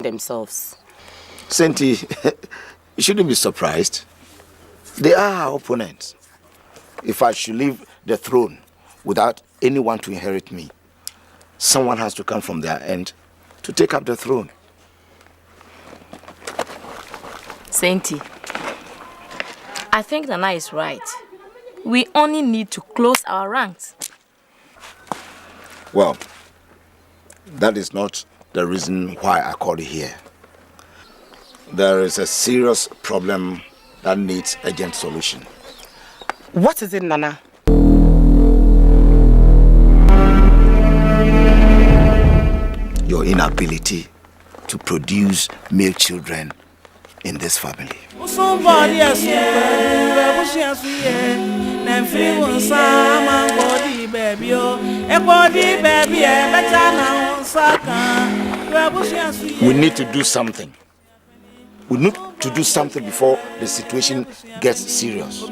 themselves. Senti, you shouldn't be surprised. They are our opponents. If I should leave the throne without anyone to inherit me, someone has to come from their end to take up the throne. Senti, I think Nana is right. We only need to close our ranks. Well, that is not the reason why I called you here. There is a serious problem that needs urgent solution. What is it, Nana? Your inability to produce male children in this family. Somebody else, we need to do something. We need to do something before the situation gets serious.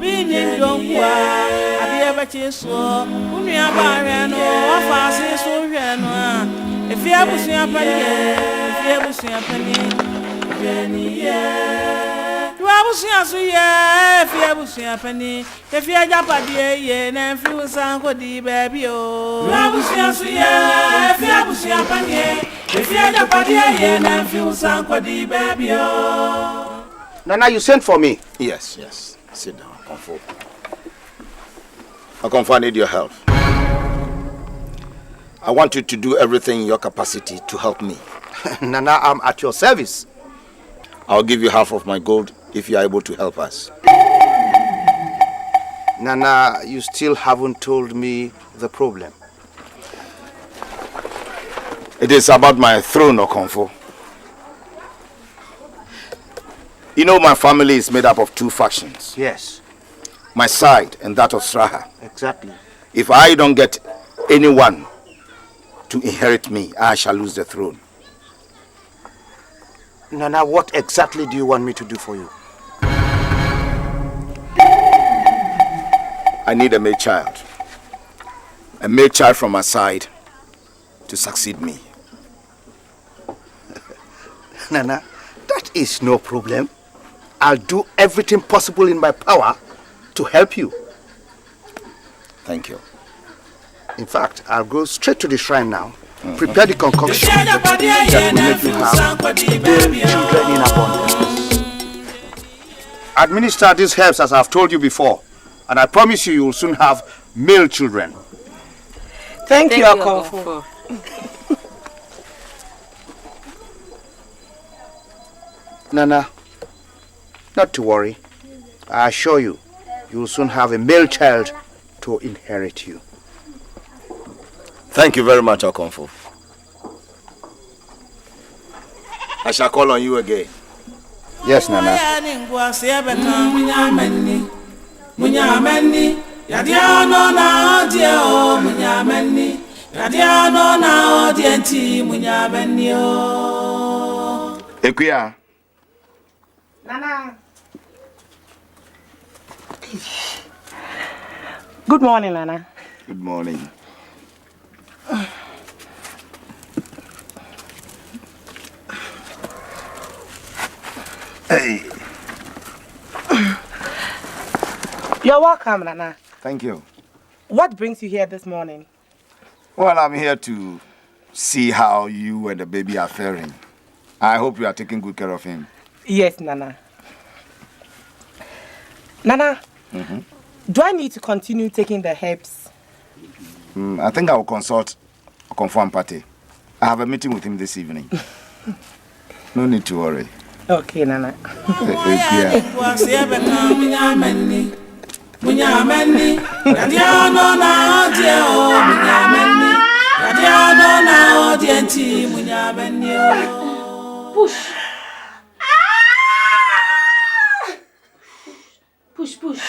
Nana, you sent for me? Yes. Sit down, Akonfo. Akonfo, I need your help. I want you to do everything in your capacity to help me. Nana, I'm at your service. I'll give you half of my gold if you are able to help us. Nana, you still haven't told me the problem. It is about my throne, Akonfo. You know my family is made up of two factions. Yes. My side and that of Straha. Exactly. If I don't get anyone to inherit me, I shall lose the throne. Nana, what exactly do you want me to do for you? I need a male child. A male child from my side to succeed me. Nana, that is no problem. I'll do everything possible in my power to help you. Thank you. In fact, I'll go straight to the shrine now. Prepare the concoction that will make you have children in abundance. Administer these herbs as I've told you before, and I promise you will soon have male children. Thank you, Akonfo. Nana, not to worry. I assure you, you will soon have a male child to inherit you. Thank you very much, Akonfo. I shall call on you again. Yes, Nana. Ekuya. Nana. Good morning, Nana. Good morning. Hey. You're welcome, Nana. Thank you. What brings you here this morning? Well, I'm here to see how you and the baby are faring. I hope you are taking good care of him. Yes, Nana. Nana, do I need to continue taking the herbs? I think I will consult a confirmed party. I have a meeting with him this evening. No need to worry. Okay, Nana. Push. Push.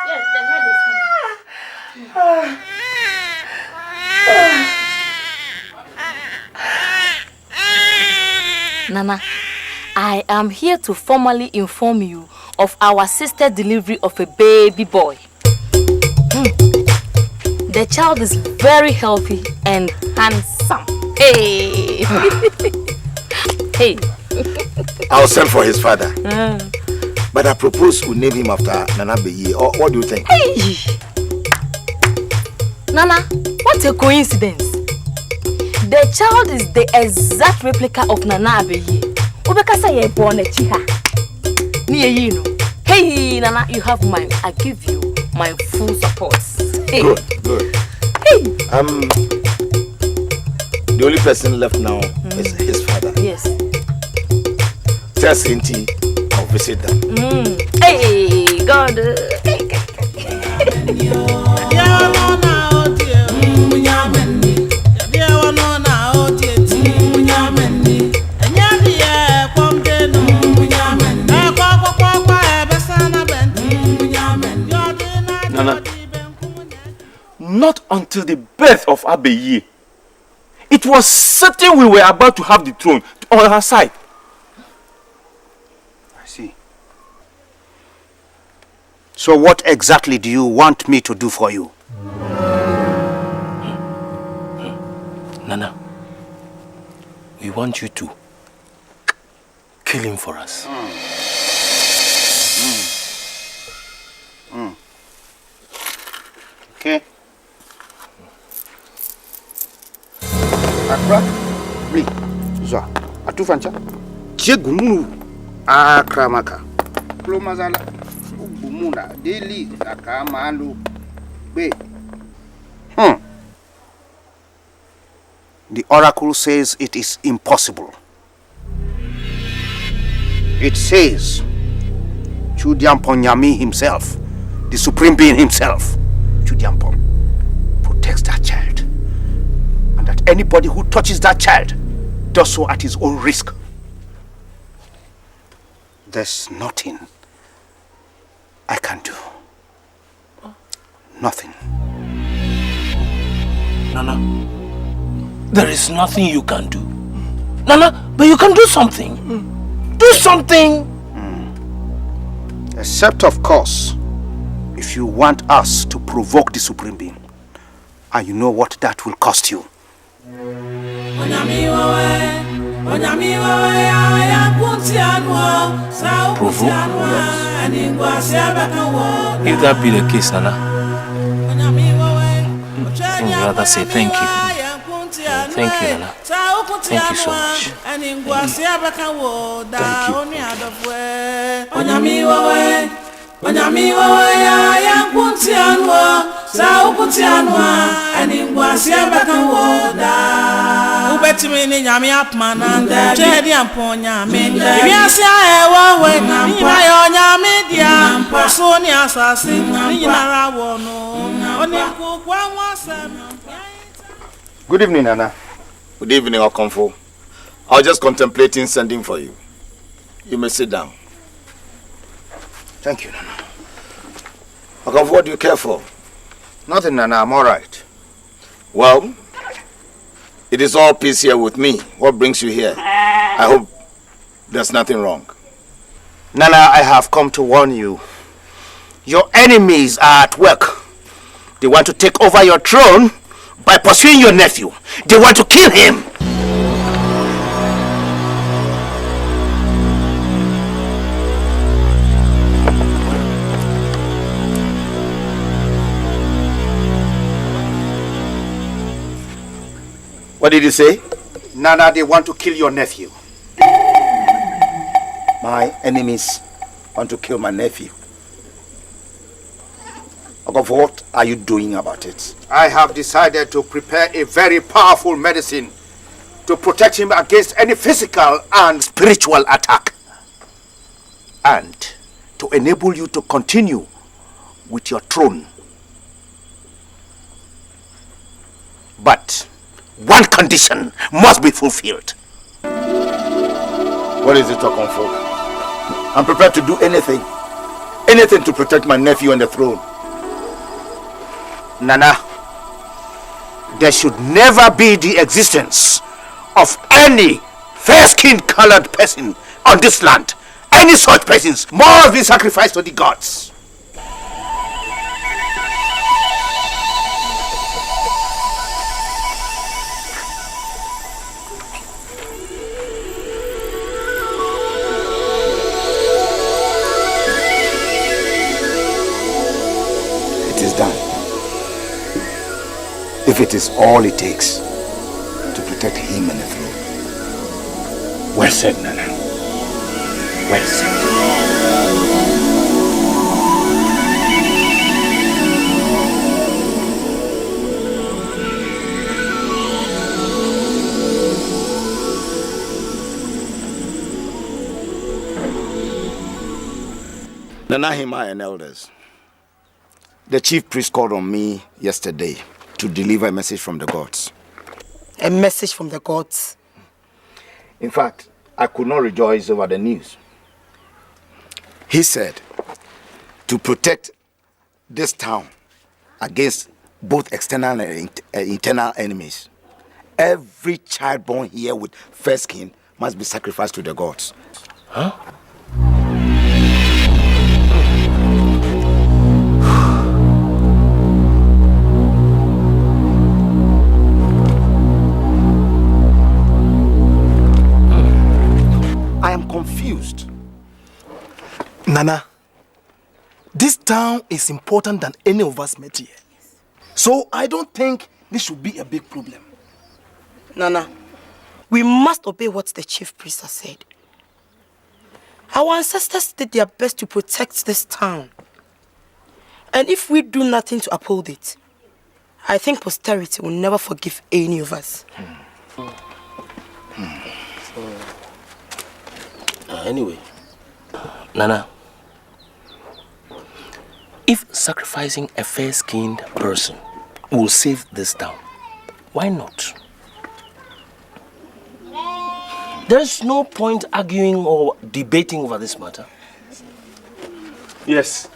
Yes, the head is coming. Nana, I am here to formally inform you of our sister's delivery of a baby boy. The child is very healthy and handsome. Hey! Hey! I'll send for his father. But I propose we name him after Nana Beye. Or what do you think? Hey! Nana, what a coincidence. The child is the exact replica of Nana Beye. Ubekasa ye born a chiha. Hey, Nana, you have mine. I give you my full support. Hey. Good. Hey. The only person left now is his father. Yes. Tell Sainty I'll visit them. Hey, God. Nana, not until the birth of Abeye, it was certain we were about to have the throne on our side. I see. So what exactly do you want me to do for you? Nana, we want you to kill him for us. Okay. Akra, bli, zwa, atu fancha, chegumunu, akramaka. Plomazala, bumuna, deli, akamalu, be. The oracle says it is impossible. It says, Chudiampon Nyami himself, the Supreme Being himself, Chudiampon, protects that child. And that anybody who touches that child does so at his own risk. There's nothing I can do. Nothing. Nana, there is nothing you can do. Nana, but you can do something. Do something. Except, of course, if you want us to provoke the Supreme Being. And you know what that will cost you. Provoke? If that be the case, Nana, I would rather say thank you. Thank you, Nana. Thank you so much. Thank Good evening, Nana. Good evening, Okonfo. I was just contemplating sending for you. You may sit down. Thank you, Nana. Okonfo, what do you care for? Nothing, Nana. I'm all right. Well, it is all peace here with me. What brings you here? I hope there's nothing wrong. Nana, I have come to warn you. Your enemies are at work. They want to take over your throne by pursuing your nephew. They want to kill him. What did you say? Nana, they want to kill your nephew. My enemies want to kill my nephew. Okonfo, what are you doing about it? I have decided to prepare a very powerful medicine to protect him against any physical and spiritual attack. And to enable you to continue with your throne. But one condition must be fulfilled. What is it, Okonfo? I'm prepared to do anything. Anything to protect my nephew on the throne. Nana, there should never be the existence of any fair-skinned colored person on this land. Any such persons must be sacrificed to the gods. if it is all it takes to protect him and the throne. Well said, Nana. Well said. Nanahima and elders, the chief priest called on me yesterday to deliver a message from the gods. A message from the gods? In fact, I could not rejoice over the news. He said to protect this town against both external and internal enemies, every child born here with fair skin must be sacrificed to the gods. Huh? I am confused. Nana, this town is important than any of us met here. So I don't think this should be a big problem. Nana, we must obey what the chief priest has said. Our ancestors did their best to protect this town. And if we do nothing to uphold it, I think posterity will never forgive any of us. Anyway, Nana, if sacrificing a fair-skinned person will save this town, why not? There's no point arguing or debating over this matter. Yes.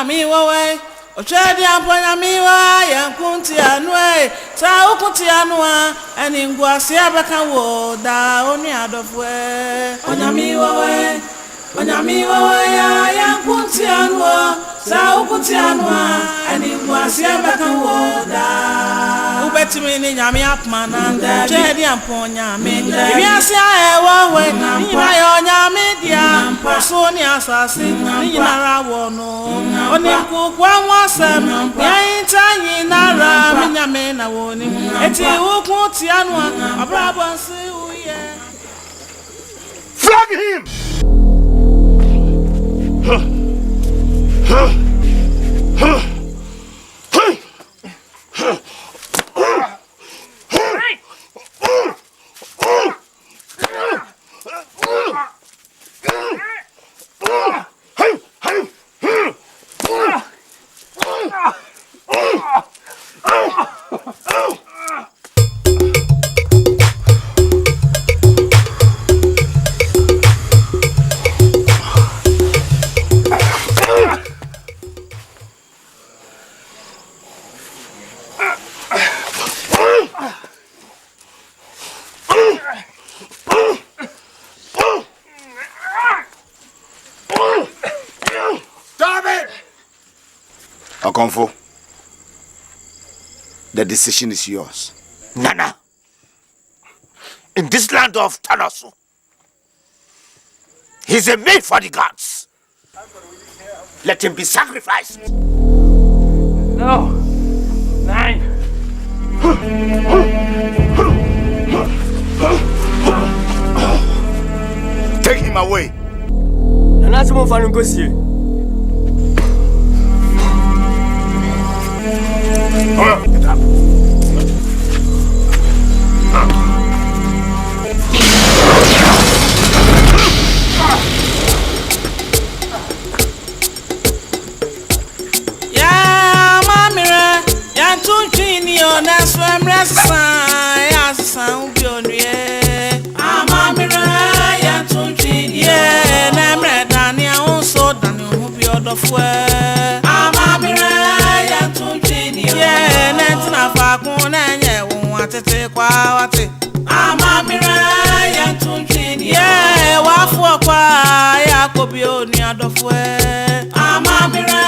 Onyami wawe. Ochedi amponyami wa yankunti anwe. Sa ukunti anwa. Eni ngwasi abeka wo da oni adofwe. Onyami wawe. Onyami wawe ya yankunti anwa. Sa ukunti anwa. Eni ngwasi abeka wo da. Ubeti mini nyami apmananda. Ochedi amponyami. Ibiasi aewawe. Nima yo nyami dia. Soni asasi. Nina rawono. Onimku kwa mwasem. Yaintanyi nara. Minyame na woni. Eti ukunti anwa. Abrabansi uye. Flog him! Okonfo, the decision is yours. Nana, in this land of Tanosu, he's a mate for the gods. Let him be sacrificed. No. 9. Take him away. Nana se mo fa nkosie. Get up. Ya mamire, ya tunchini ona swemre sa ubi onye. Mamire, ya tunchini ye na mre dani a unso dani ubi odofwe. Mamire, ya tunchini ye na tina fa kuna nye watete kwa wate. Mamire, ya tunchini ye wafu kwa ya kobi oni adofwe. Mamire,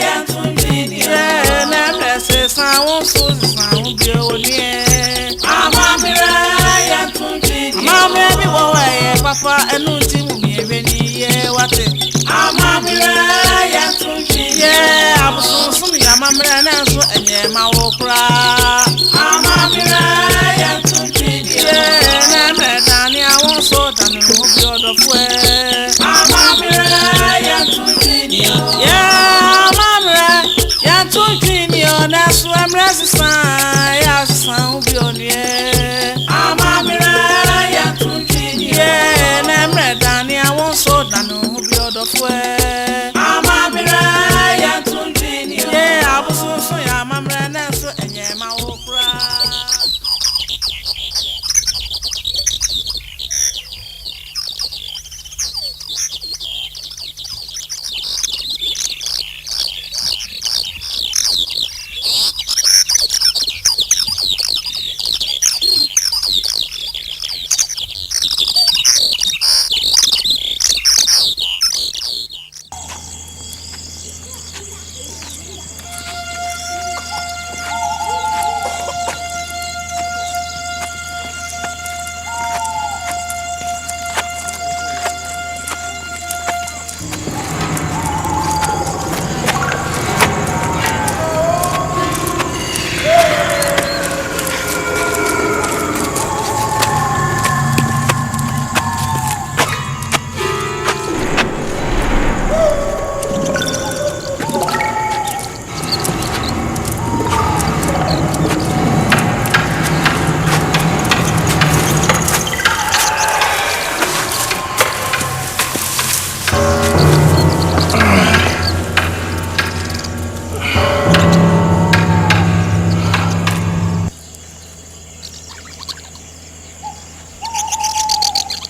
ya tunchini ye na mre se sa unso sa ubi onye. Mamire, ya tunchini mamire bi wo ye papa enu ti mu mi ebe ni ye wate. Mamire, ya tunchini ye abusun ya mamire na so enye ma wo kra. Mamire, ya tunchini ye na mre dani a won so dani mu bi odofwe. Mamire, ya tunchini ye mamire ya tunchini ona so emre sisan ya sisan ubi onye. Mamire, ya tunchini ye na mre dani a won so dani mu bi odofwe. Mamire, ya tunchini ye abusun ya mamire na so enye ma wo kra.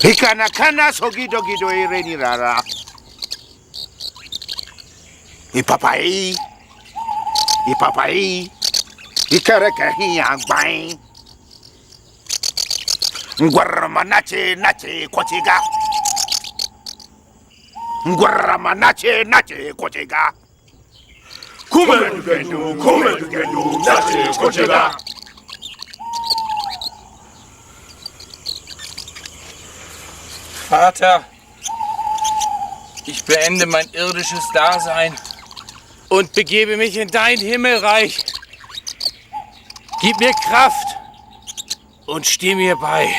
Hikana kana sogido gido ireni rara. Ipapai, Ikereke Bang. Ngwaramanache nache kochiga. Ngwaramanache kochiga. Kumedugenu, nache kochiga. Vater, ich beende mein irdisches Dasein und begebe mich in dein Himmelreich. Gib mir Kraft und steh mir bei.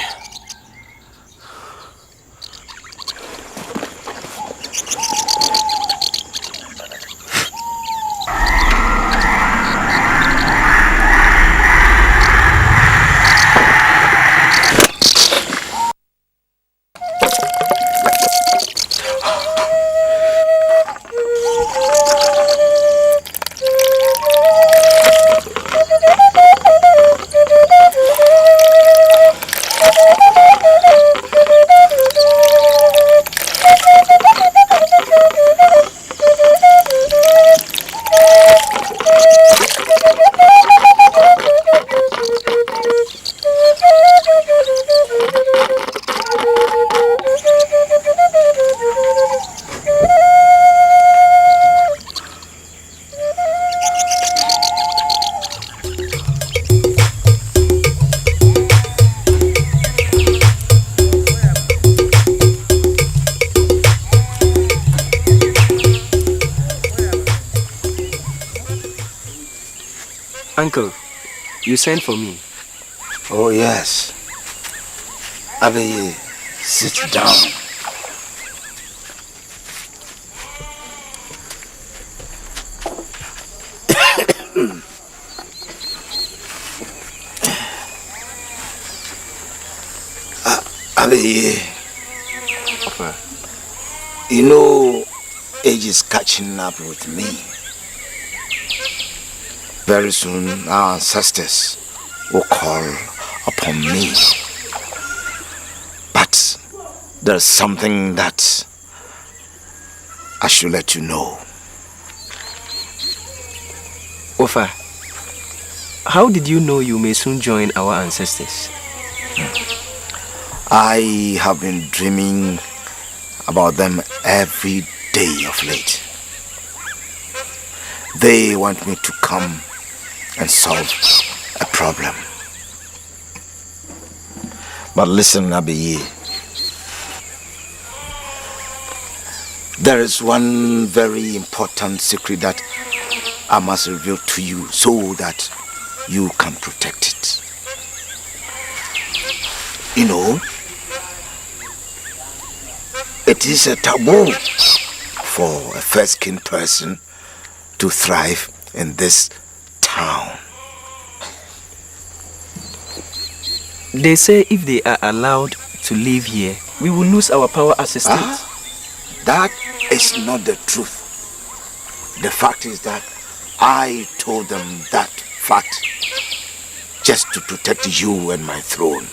Uncle, you sent for me. Oh, yes. Abe, sit down. Abe, you know, age is catching up with me. Very soon, our ancestors will call upon me. But there's something that I should let you know. Ofa, how did you know you may soon join our ancestors? I have been dreaming about them every day of late. They want me to come and solve a problem. But listen, Abiye. There is one very important secret that I must reveal to you so that you can protect it. You know, it is a taboo for a fair-skinned person to thrive in this town. They say if they are allowed to live here, we will lose our power as a state. That is not the truth. The fact is that I told them that fact just to protect you and my throne.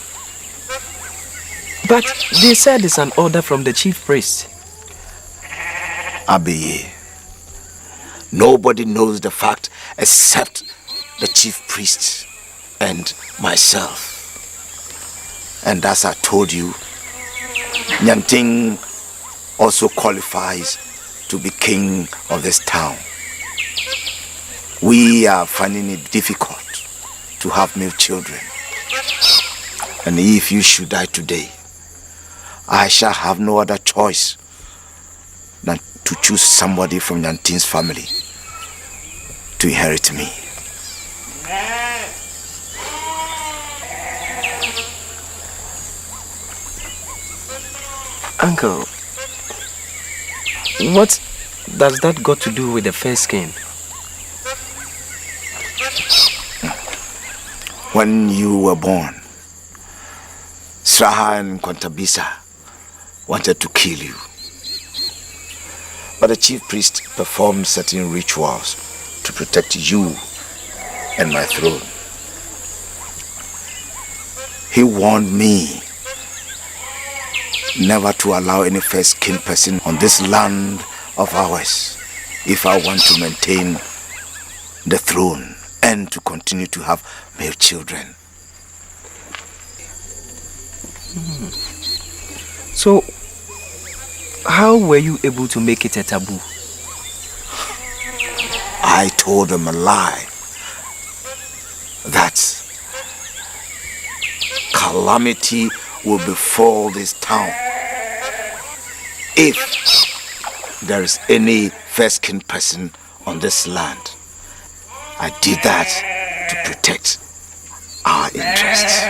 But they said it's an order from the chief priest. Abiye, nobody knows the fact except the chief priest and myself. And as I told you, Nyanting also qualifies to be king of this town. We are finding it difficult to have male children. And if you should die today, I shall have no other choice than to choose somebody from Nyanting's family to inherit me. Uncle, what does that got to do with the fair skin? When you were born, Sraha and Kontabisa wanted to kill you. But the chief priest performed certain rituals to protect you and my throne. He warned me never to allow any fair-skinned person on this land of ours if I want to maintain the throne and to continue to have male children. So, how were you able to make it a taboo? I told them a lie. That calamity will befall this town if there is any fair-skinned person on this land. I did that to protect our interests.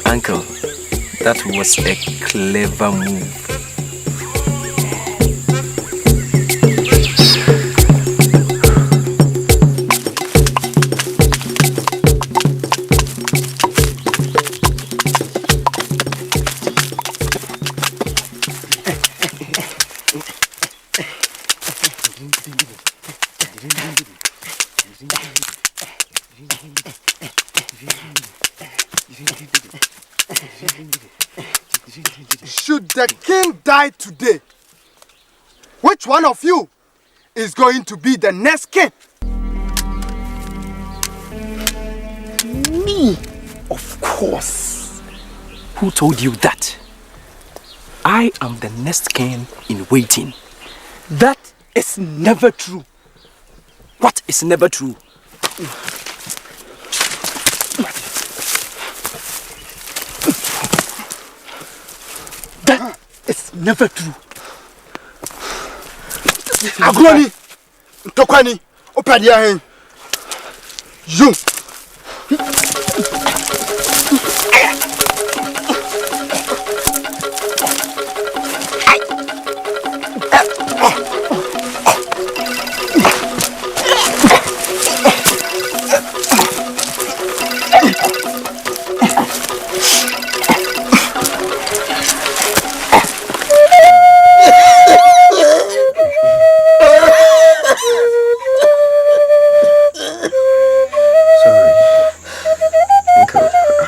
Uncle, that was a clever move. Should the king die today, which one of you is going to be the next king? Me, of course. Who told you that? I am the next king in waiting. That is never true. What is never true? That is never true. Agroni, Tokwani, Opadia, you.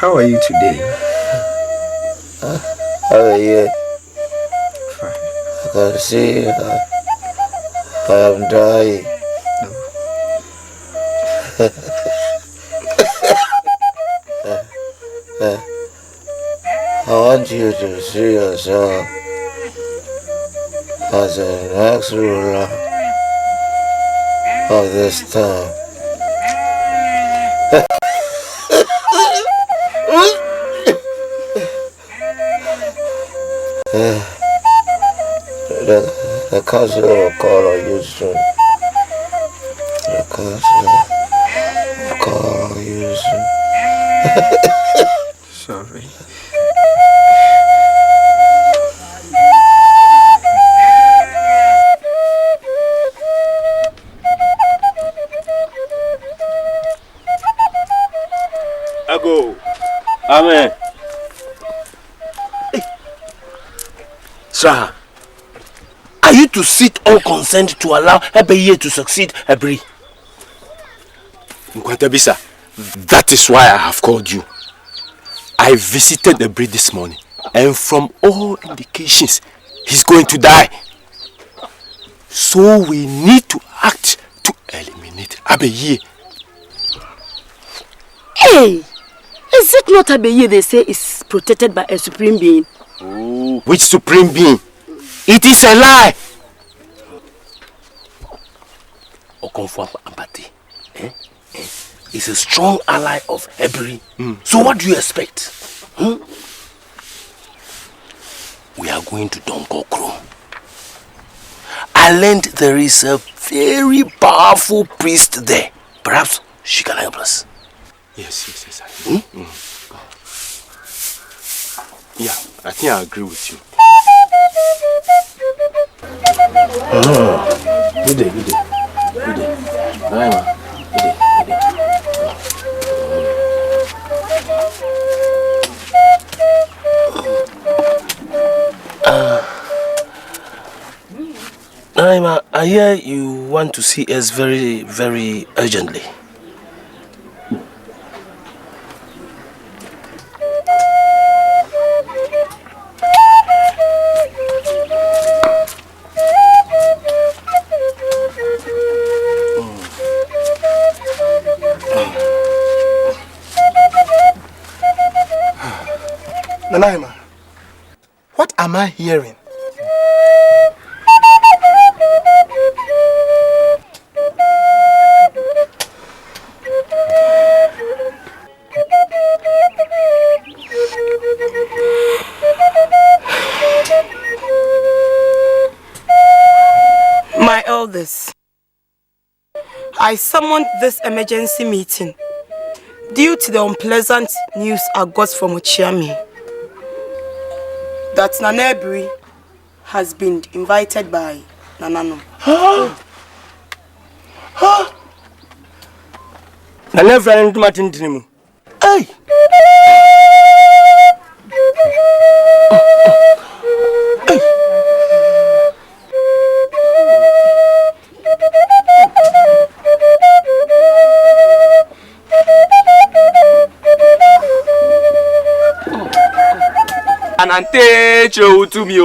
How are you today? How are you? Fine. I can see I am dying. I want you to see yourself as the next ruler of this town. The council will call on you soon. The council will call on you soon. Sorry. Ago. Amen. Sir, are you to sit unconcerned to allow Ebeye to succeed Ebri? Nkwantabisa, that is why I have called you. I visited Ebri this morning, and from all indications, he's going to die. So we need to act to eliminate Ebeye. Hey! Is it not Abeye they say is protected by a supreme being? Oh, which supreme being? It is a lie! Okonfo Ampati is a strong ally of Ebri. So what do you expect? We are going to Donkokro. I learned there is a very powerful priest there. Perhaps she can help us. Yes. Yeah, I think I agree with you. Good day. Naima, I hear you want to see us very, very urgently. Nanaima, what am I hearing? My elders, I summoned this emergency meeting due to the unpleasant news I got from Ochiami that Nanebri has been invited by Nanano. Hey! Anante cho to me,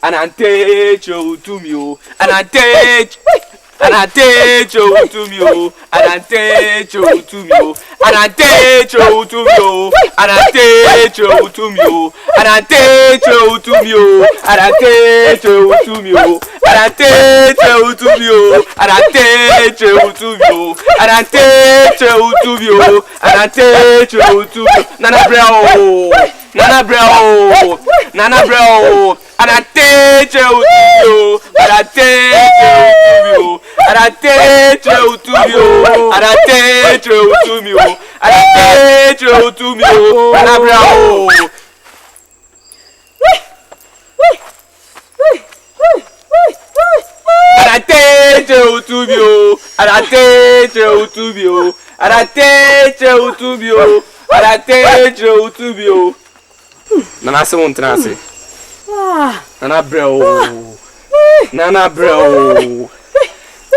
anante cho to me, anante cho to me, anante cho to me, anante cho to me, anante cho to me, anante cho to me, anante cho to me, anante cho to me, anante cho to me, anante cho to me, anante cho to me, Nana Brough. Nana Brough, Nana Brough, and I take you to you, and I take you, and I take you to you, and I take you to you, and I take you to you, Nana Brough. And I take you to you, and I take you to you, and I take you to you, and I take you to you. Nana se won't nasi. Nana Brough. Nana Brough.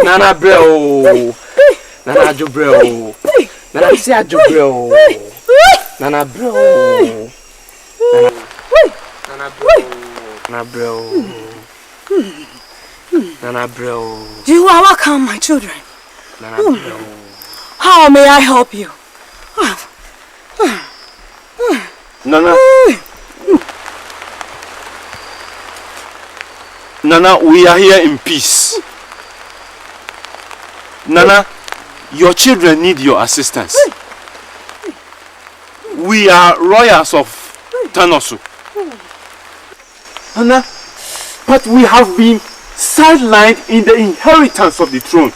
Nana Brough. Nana Jo Brough. Nana se Jo Brough. Nana Brough. Nana Brough. Nana Brough. Nana Brough. You are welcome, my children. Nana Brough. How may I help you? Nana. Nana, we are here in peace. Nana, your children need your assistance. We are royals of Tanosu. Nana, but we have been sidelined in the inheritance of the throne.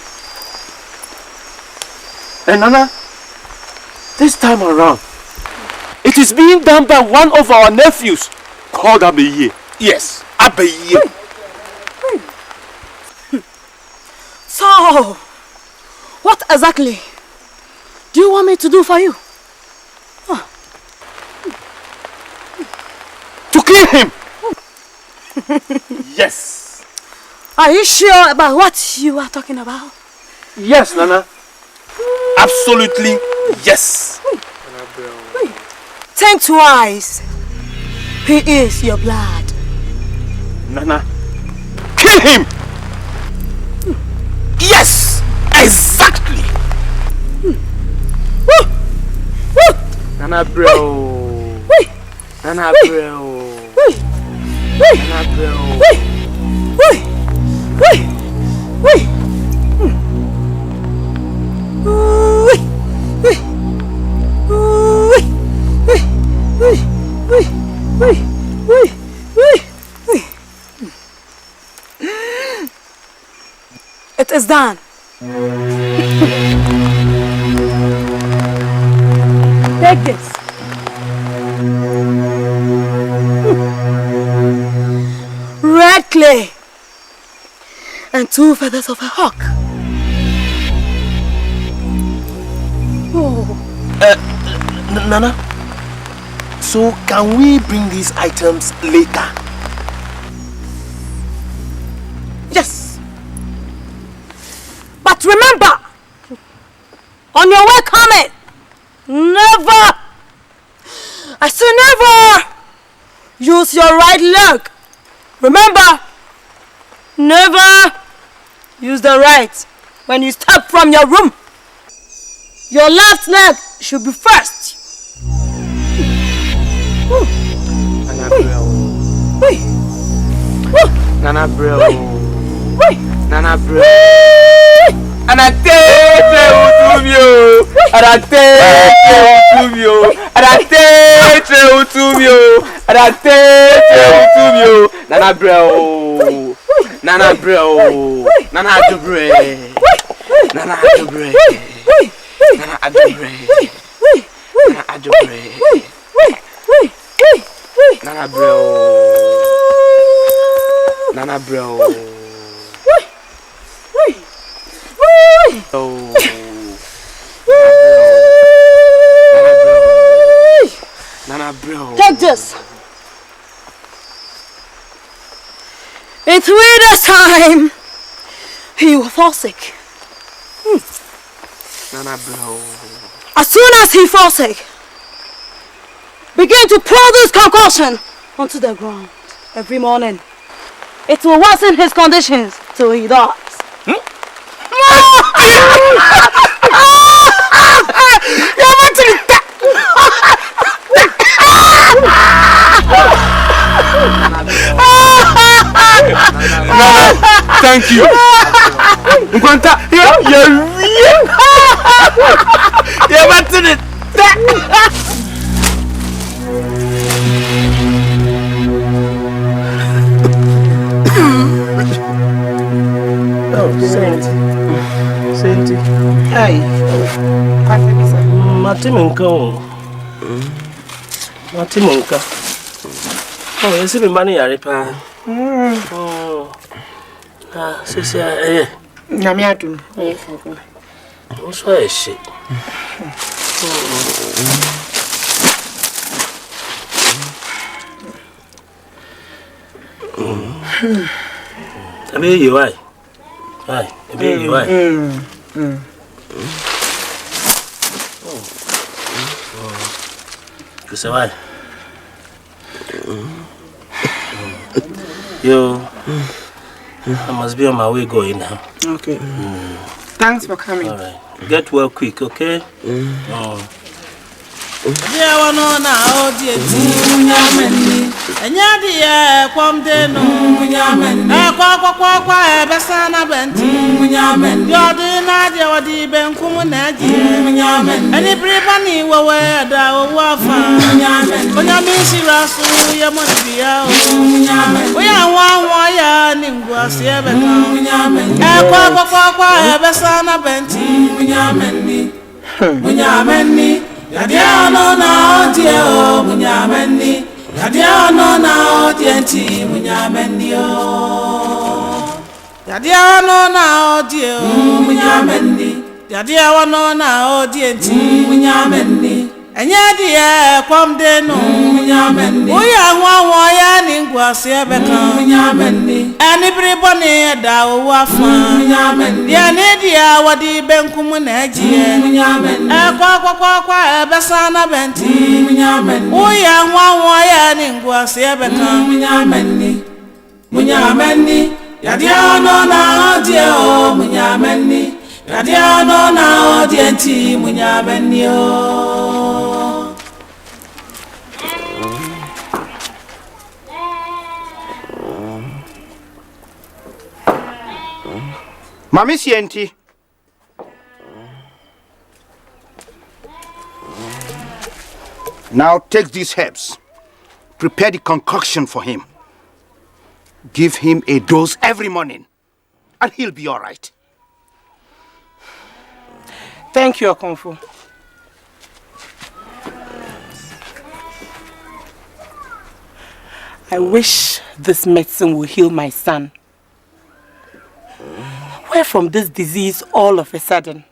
And Nana, this time around, it is being done by one of our nephews called Abeye. Yes, Abeye. So, what exactly do you want me to do for you? To kill him! Yes. Are you sure about what you are talking about? Yes, Nana. Absolutely yes. Think twice. He is your blood. Nana, kill him! Yes, exactly. Nana Brough. Nana Brough. Nana Brough. It is done. Take this. Red clay and 2 feathers of a hawk. Nana, so can we bring these items later? Yes. But remember, on your way coming, never, I say never, use your right leg. Remember, never use the right when you step from your room. Your left leg should be first. Nana bro. Wait. Nana bro. And I take you. And I take you. And I take you. And I take you. Nana bro. Nana bro. Nana Dubre. Nana Dubre. Nana Adubre. Nana Adubre. Nana bro. Nana bro. Oh. Nana bro. Take this. In 3 days' time, he will fall sick. Nana bro. As soon as he falls sick, begin to pour this concoction onto the ground every morning. It will worsen his conditions till he dies. Thank you. Saint. Hey. Matimunka. Matimunka. Oh, you see me money, Aripa. Ah, Sissy, eh. Namiatu. What's why shit? I mean, you why? Why? I mean, you why? You say why? Yo, I must be on my way going now. Okay. Thanks for coming. All right. Get well quick, okay? Yeah, one on our dear Munyameni. And Yadia, come there, no Munyameni. I quack, Bassana Benti, Munyamen. You're the Nadia or the Benkumaji, Munyamen. Any Bribani were where thou wafa, Munyamen. When you miss Rasu, you must be out, Munyamen. We are one wire, Ninguas, Munyamen. I quack, Bassana Benti, Munyameni. Munyameni. Yadiano na odio munyameni. Yadiano na odienti munyameni o. Yadiano na odio munyameni. Yadiano na odienti munyameni. Enyadiye kwamdenu munyameni. Oya nwa ya ningwase beka munyameni. Anibiribone da wafa munyameni. Ya nedia wadi benkum na agie munyameni. Kwa ebesana benti munyameni. Oya nwa ya ningwase beka munyameni. Munyameni. Yadiano na odio munyameni. Yadiano na odienti munyameni o. Mami Sienti. Now take these herbs. Prepare the concoction for him. Give him a dose every morning, and he'll be all right. Thank you, Okonfo. I wish this medicine will heal my son. Where from this disease all of a sudden?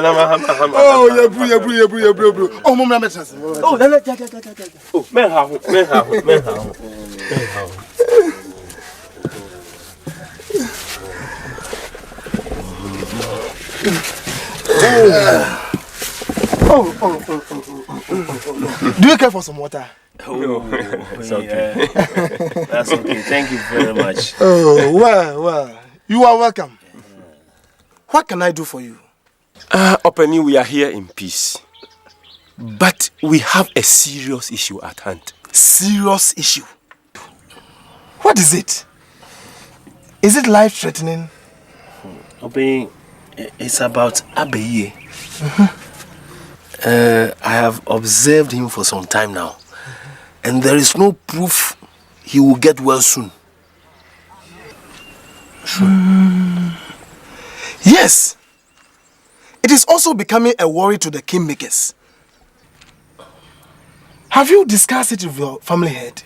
Oh, yeah, bro. Oh, mama, I'm oh, Nana, oh, man, how? Do you care for some water? Oh, it's okay. That's okay. Thank you very much. Oh, well. You are welcome. What can I do for you? Openly, we are here in peace. But we have a serious issue at hand. Serious issue? What is it? Is it life-threatening? Openly, it's about Abaye. I have observed him for some time now. And there is no proof he will get well soon. Yes. It is also becoming a worry to the kingmakers. Have you discussed it with your family head?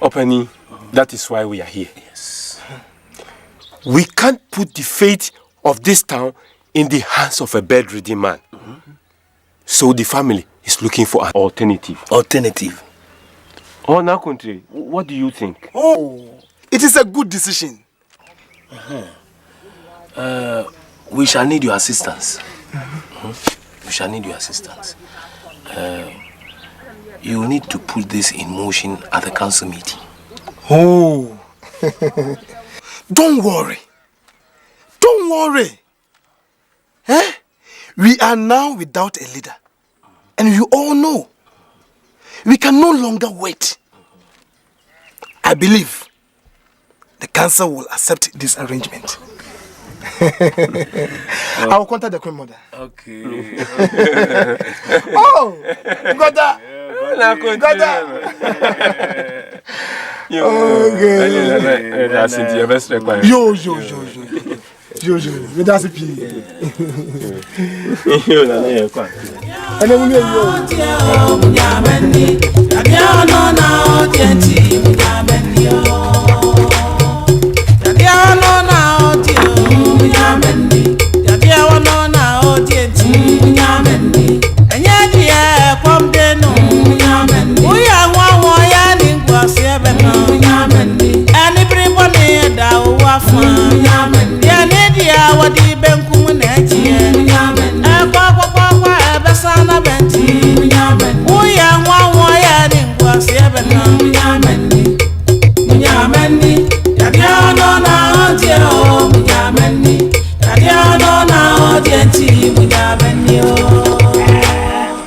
Openly, that is why we are here. Yes. We can't put the fate of this town in the hands of a bedridden man. So the family is looking for an alternative. Oh, now, country, what do you think? Oh, it is a good decision. We shall need your assistance. We shall need your assistance. You need to put this in motion at the council meeting. Oh, don't worry. We are now without a leader. And you all know, we can no longer wait. I believe the council will accept this arrangement. I will contact the Queen Mother. Okay. Oh, got that. Yo, that's a P.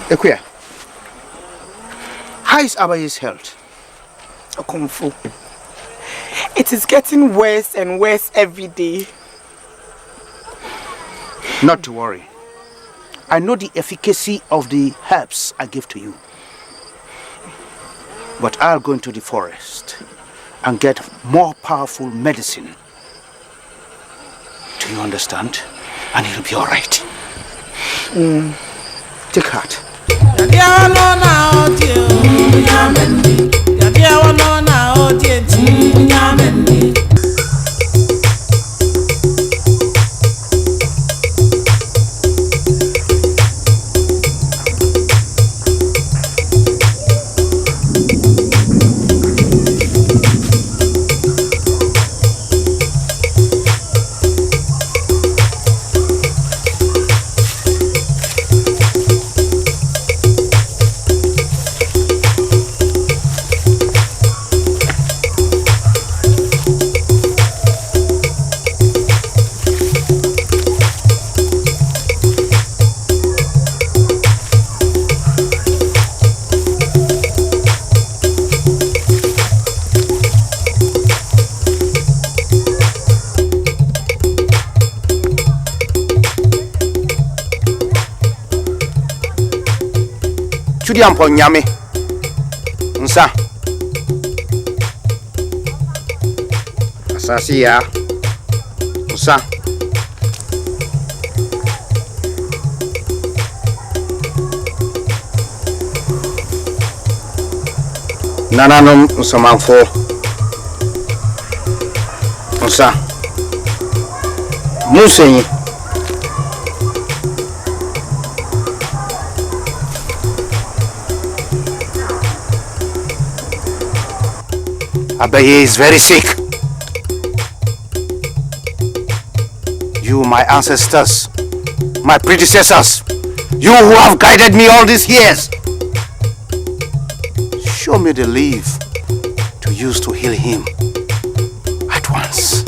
Ekuya, how is Abaye's health? Okomfo, it is getting worse and worse every day. Not to worry. I know the efficacy of the herbs I give to you. But I'll go into the forest and get more powerful medicine. Do you understand? And it'll be all right. Take heart. Chudiampo nyame. Nsa. Asasi ya. Nsa. Nananom nsamanfo. Nsa. Musenyi. Abaye is very sick. You, my ancestors, my predecessors, you who have guided me all these years, show me the leaf to use to heal him at once.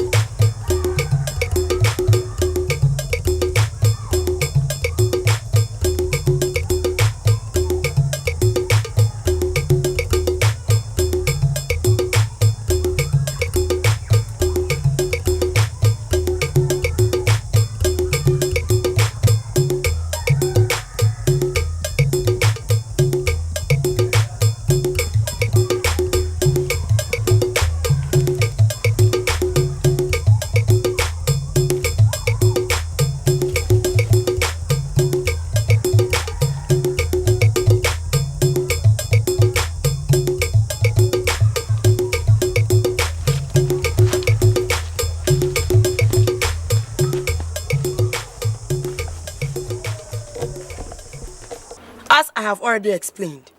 Explained.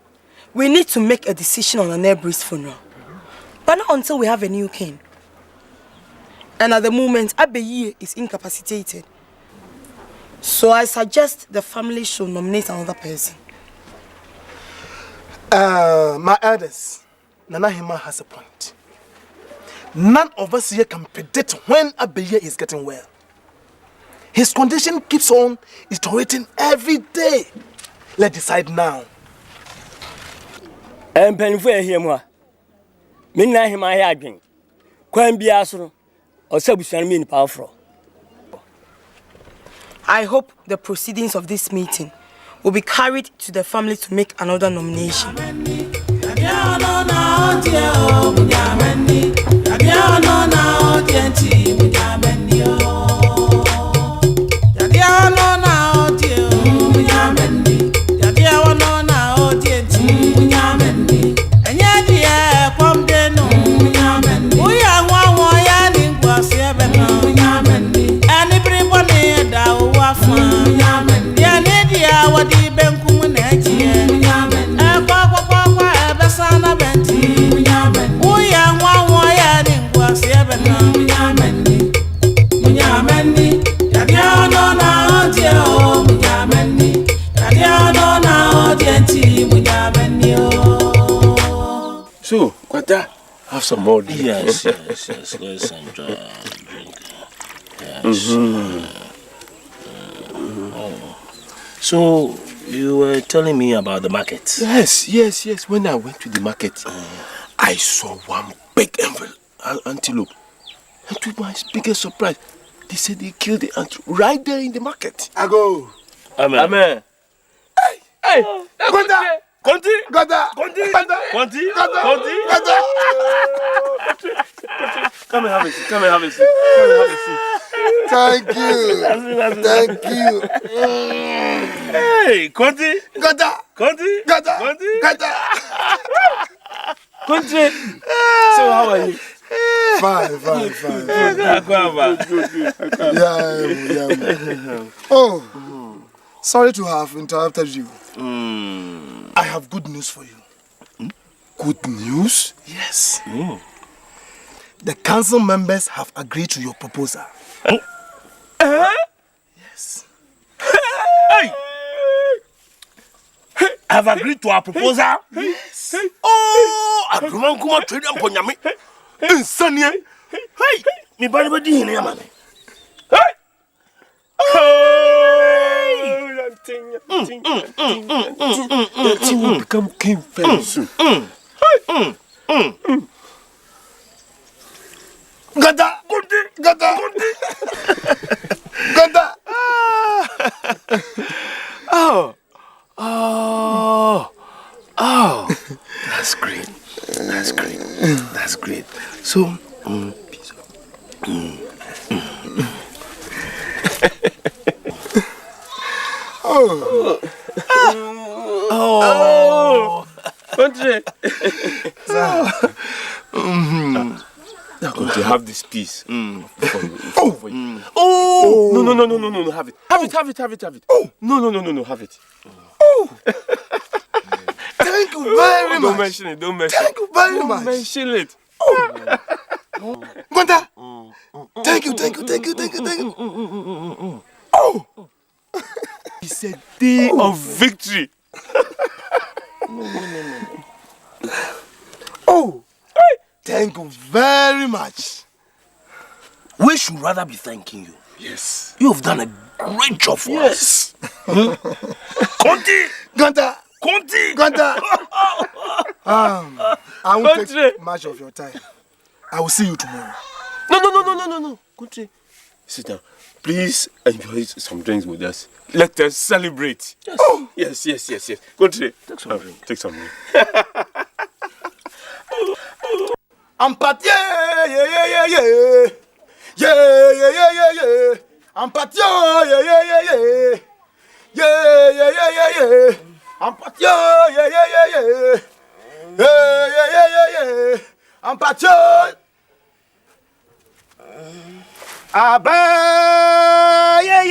We need to make a decision on Anebri's funeral, but not until we have a new king. And at the moment, Abaye is incapacitated. So I suggest the family should nominate another person. My elders, Nana Hima has a point. None of us here can predict when Abaye is getting well. His condition keeps on deteriorating every day. Let's decide now. I'm paying for him. Midnight, him I had been. Quite be asro or submission mean powerful. I hope the proceedings of this meeting will be carried to the family to make another nomination. So, Kwata, have some more drink. Yes. Let's enjoy our drink. Yes. So, you were telling me about the market? Yes. When I went to the market, I saw one big antelope. And to my biggest surprise, they said they killed the antelope right there in the market. I go. Amen. Hey! Conti! Come and have a seat. Thank you. Hey, Conti! Gata! Conti! So how are you? Fine. Yeah. Oh, sorry to have interrupted you. I have good news for you. Good news? Yes. The council members have agreed to your proposal. Yes. Hey! I've agreed to our proposal? Yes. Oh! I'm going to Ponyami. Insania. Hey! Me body body in here, man. Hey! The thing will become king very soon. Gata! Oh, that's great. So, Country. Now, going to have this piece. No, have it. Have it. Oh, no, have it. Oh. Thank you very much. Don't mention it. Thank you very much. Don't mention it. Gwanta! Thank you. Oh! It's a day of victory. Oh! Thank you very much. We should rather be thanking you. Yes. You have done a great job for us. Conti! Gwanta! I won't take much of your time. I will see you tomorrow. No. Country. Sit down. Please enjoy some drinks with us. Let us celebrate. Yes. Oh. Yes. Country. Take some drink. Take some drink. Ampatie, yeah. Ampatie, yeah. Ampatie, yeah. Ampatie. Abba, yeah.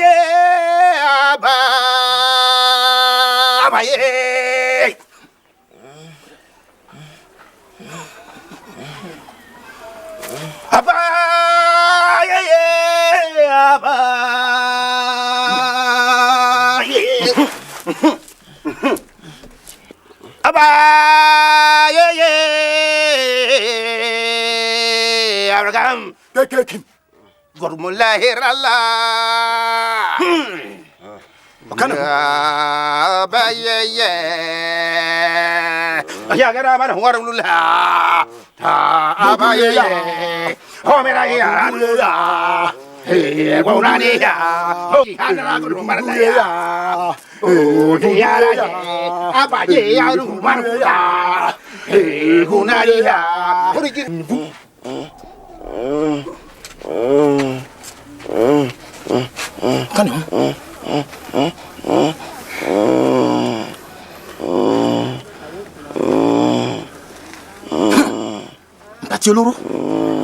Abba, yeah. Abba, yeah. Abba, yeah. Abba, yeah. Abraham, Kim. Gormulahirallah. Abba, yeah. Ayagara man warullah. Abba, yeah. Homera, yeah. Hey, Gonania. Oh, Hanna, Rumarla. Oh, Diara. Abba, yeah, Rumarla. Hey, Gonaria.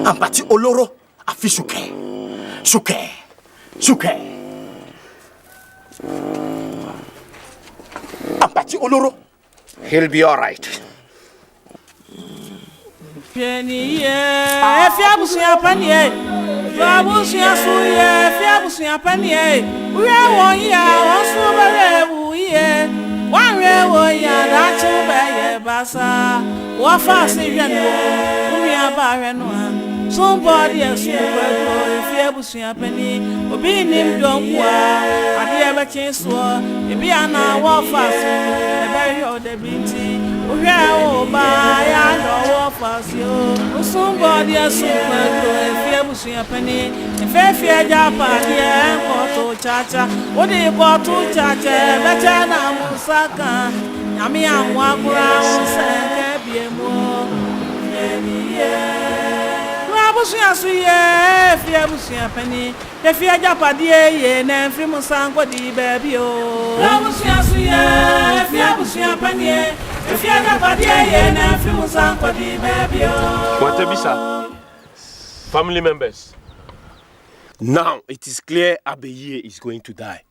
Ampati oloro afi suke. Ampati oloro. He'll be all right. Penny, if you have seen a penny, Babu Suya, if you have seen a penny, we are 1 year, one year, that's a bassa. What fast is your we are barren one. Somebody else, if you have seen a penny, or being named don't work. I never changed so. If you are now, what fast, the very old beauty. Oh, by our fast, you. Somebody else, if you have seen a penny, if you are Japan, yeah, Chacha, what do you go to Chacha, better than Musaka? Yami and walk around, say, be more. If you have seen a penny, if you are Japan, yeah, and free Musango, baby, oh. If you have seen a penny, if you are Japan, yeah, and free Musango, baby, oh. What a bisa. Family members. Now it is clear Abeye is going to die.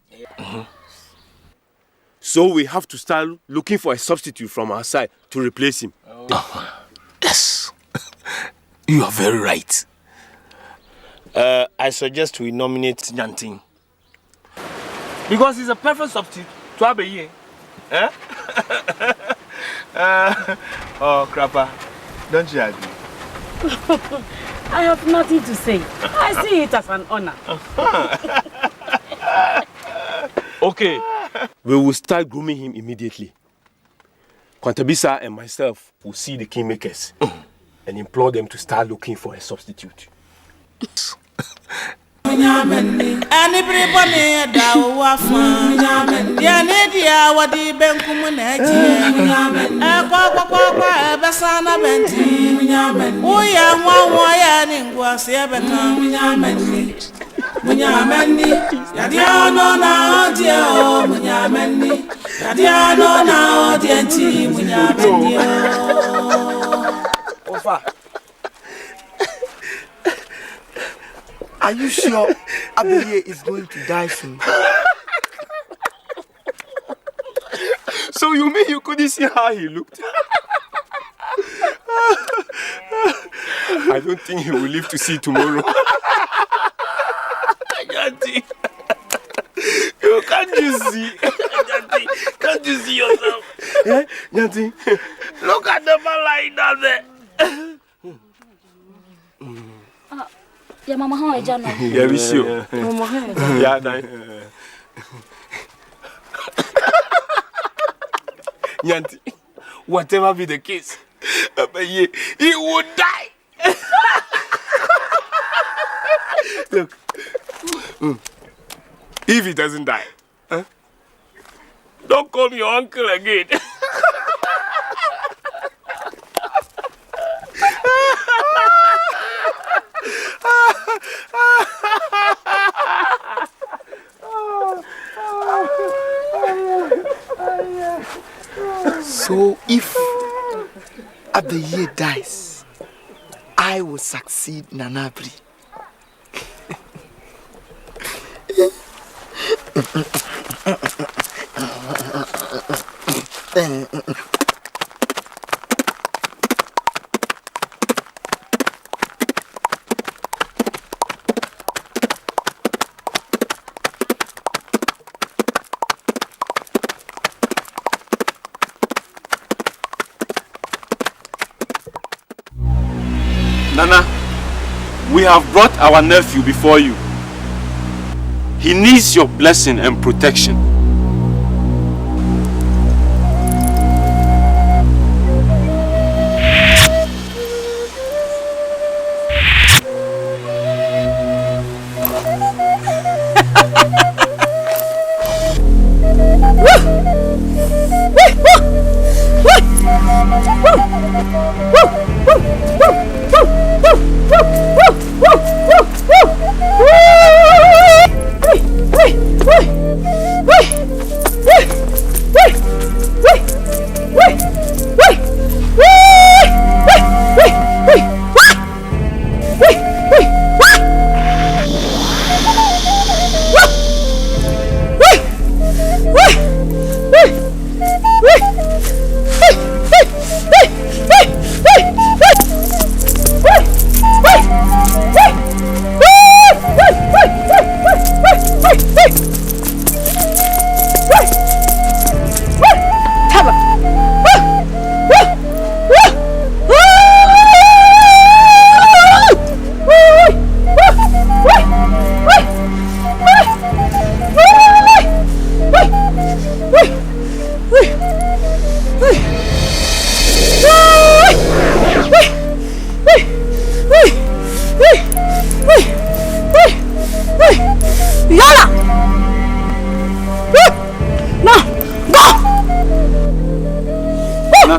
So we have to start looking for a substitute from our side to replace him. Yes. You are very right. I suggest we nominate Nyanting. Because he's a perfect substitute to Abeye. Eh? Oh, Crapper, don't you agree? I have nothing to say. I see it as an honor. Okay, we will start grooming him immediately. Kwantabisa and myself will see the kingmakers and implore them to start looking for a substitute. Everybody that was fun. Yeah, Nadia, what the Benkumunati. Basana Benti. We are one wire in Guasiabatan. Munyamendi. Yadiano now, dear Munyamendi. Yadiano now, dear T. Munyamendi. Ofa. Are you sure Abeye is going to die soon? So you mean you couldn't see how he looked? I don't think he will live to see tomorrow. Nyanti, you can't you see? Nyanti, can't you see yourself? Eh? Nyanti, look at the man lying down there. Yeah, Mama, how are you? Yeah, we see you. Mama, how are you? Yeah, nice. Nyanti, whatever be the case, he would die. Look, if he doesn't die, don't call me your uncle again. So if Abeye dies, I will succeed Nanabri. Nana, we have brought our nephew before you. He needs your blessing and protection.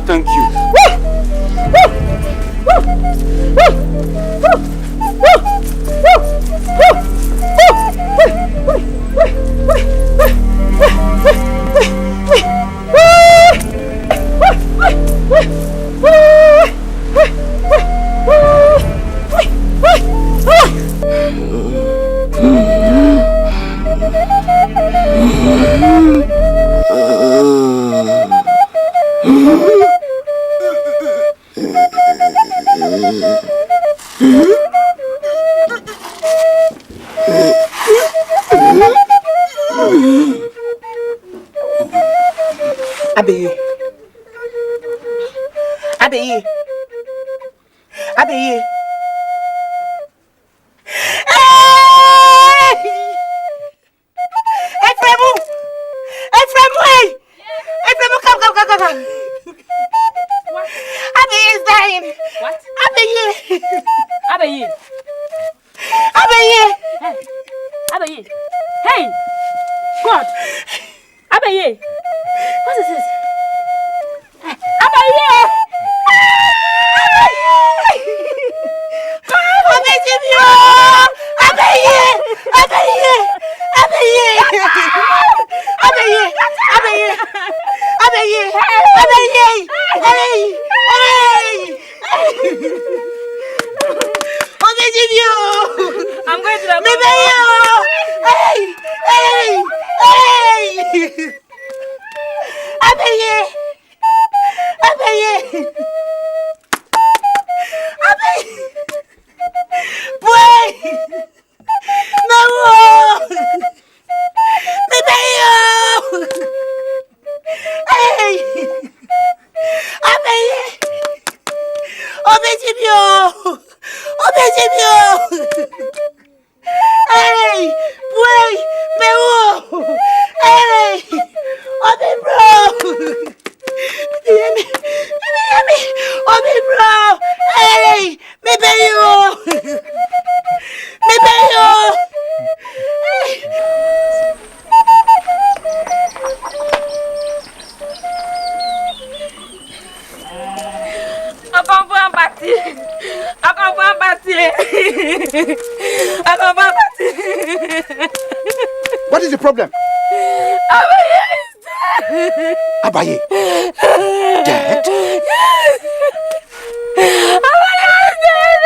Thank you. Abeye. Abeye. Abeye. Efremu! Efremu, hey! Efremu, come. What? Abeye is dying. What? Abeye. Abeye. Abeye. Hey. Abeye. Hey! God! Abeye! What is this? Abeye! I'm going to the Abeye! Hey, boy, me hey, Obi bro. Me, Obi bro. Hey, me pay you. Me pay you. What is the problem? Abaye is dead. Abaye? Dead? Yes. Abaye is dead.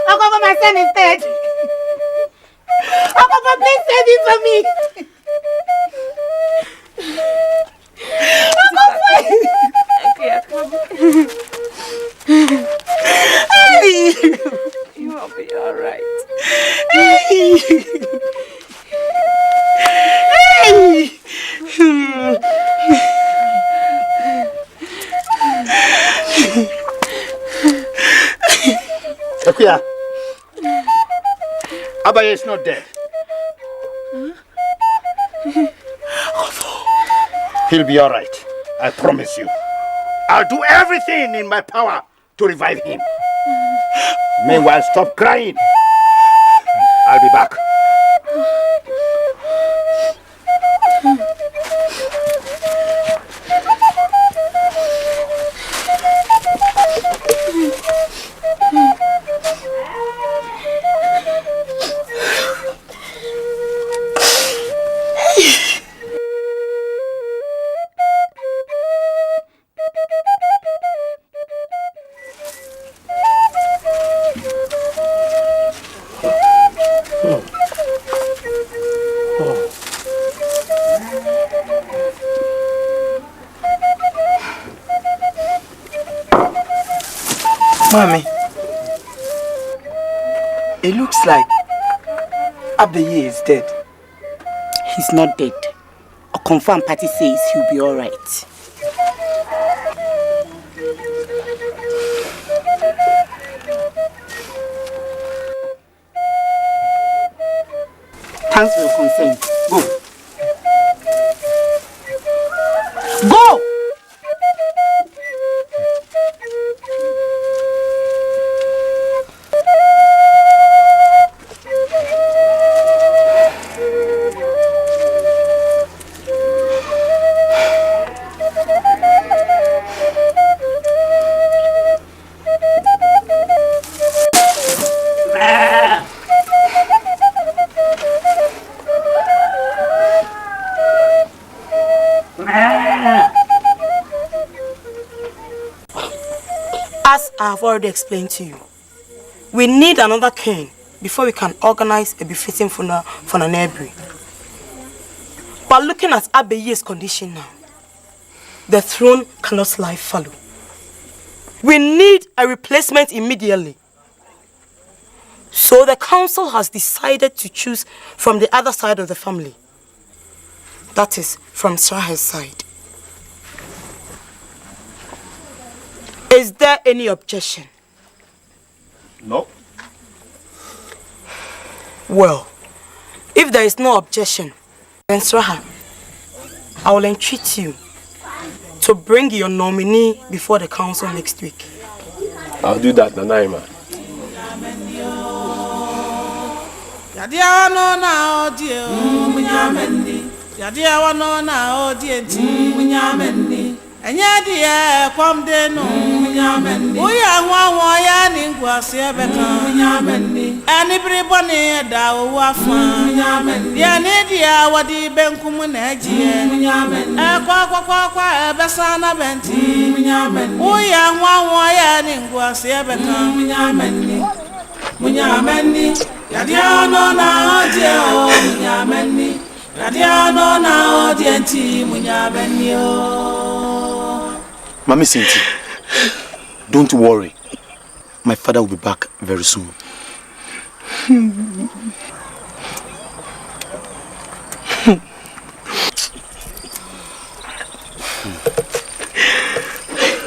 Uncle, my son is dead. Uncle, please save him for me. You will be all right. Akuya, Abaye is not dead. He'll be all right. I promise you. I'll do everything in my power to revive him. Meanwhile, stop crying. I'll be back. Mommy, it looks like Abaye is dead. He's not dead. A confirmed party says he'll be all right. Thanks for your consent. Go. Go! As I have already explained to you, we need another king before we can organize a befitting funeral for Nanebri. But looking at Abaye's condition now, the throne cannot lie fallow. We need a replacement immediately. So the council has decided to choose from the other side of the family. That is, from Srahe's side. Is there any objection? No. Well, if there is no objection, then Sraha, I will entreat you to bring your nominee before the council next week. I'll do that, Nanaima. Enyadia kwam de no Oya nwa ya ni ngwase beka Ani bribone da wo afa Ya ne dia wadi benkum na agie kwa ebesa na benti Oya nwa ya ni ngwase beka Munyameni yadia no na odie o munyameni yadia no na odie nti munyameni o Mami Sinti, don't worry. My father will be back very soon.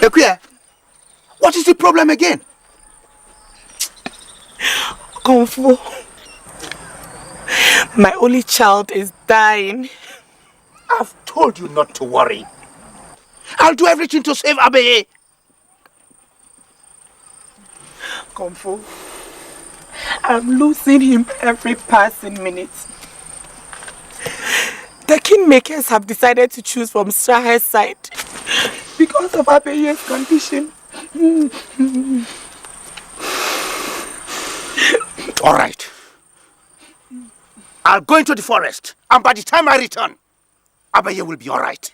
Ekuya, what is the problem again? Kung Fu, my only child is dying. I've told you not to worry. I'll do everything to save Abe. Kung Fu, I'm losing him every passing minute. The kingmakers have decided to choose from Strahe's side because of Abeye's condition. All right. I'll go into the forest, and by the time I return, Abaye will be all right.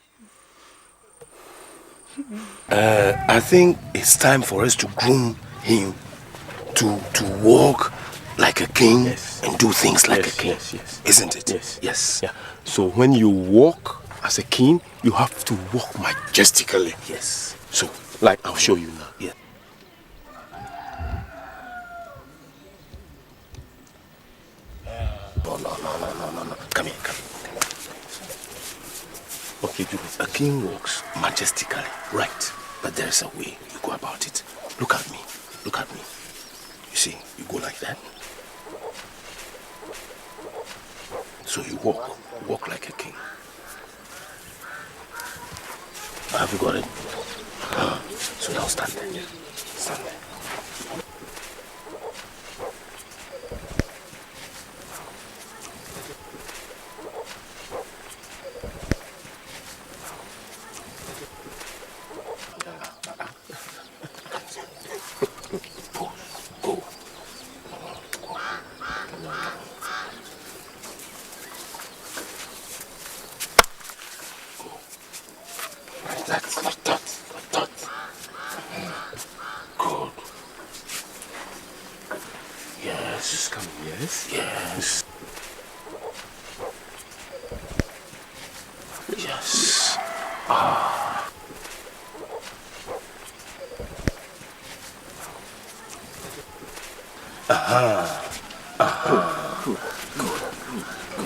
I think it's time for us to groom him to walk like a king and do things like a king. Isn't it? Yes. Yeah. So when you walk as a king, you have to walk majestically. Yes. So, like I'll show you now. Yeah. No. Come here. Okay, do it. A king walks majestically, right? But there is a way you go about it. Look at me. You see, you go like that. So you walk like a king. Have you got it? So now stand there. Stand there.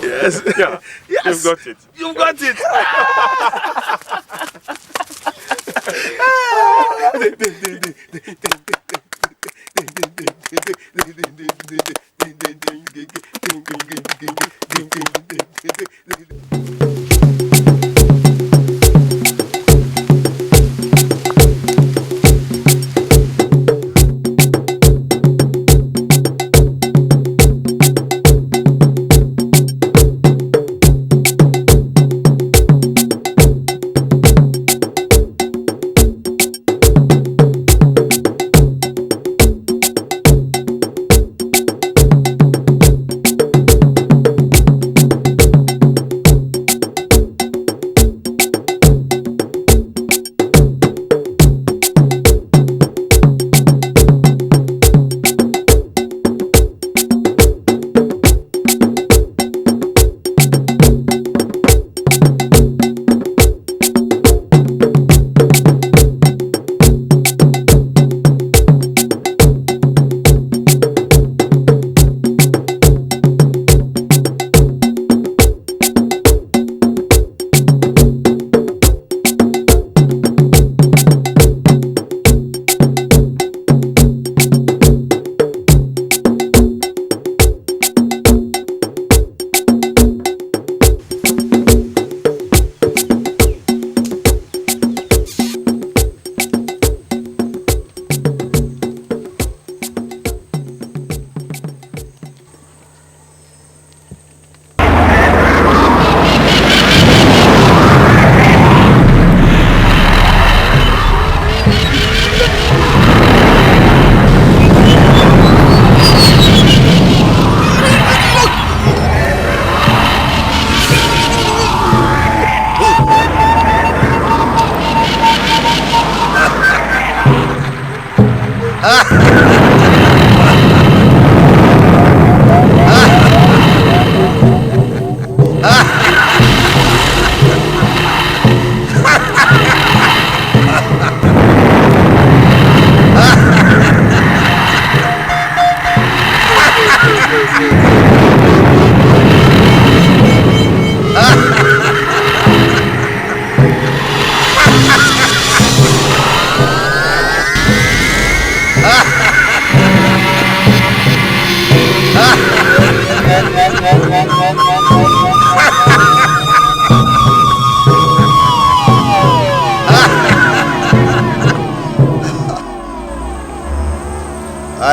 Yes. Yeah. Yes. You've got it. You've got it.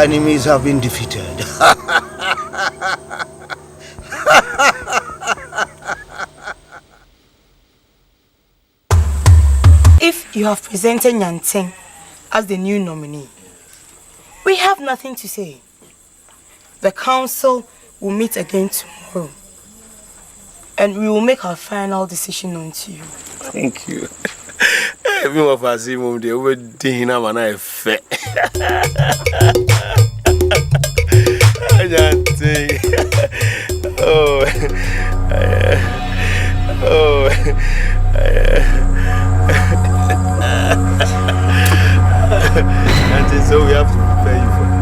enemies have been defeated. If you have presented Nyanting as the new nominee, we have nothing to say. The council will meet again tomorrow, and we will make our final decision known to you. Thank you. Everyone of us, they were doing a man I fed. And so we have to prepare you for it.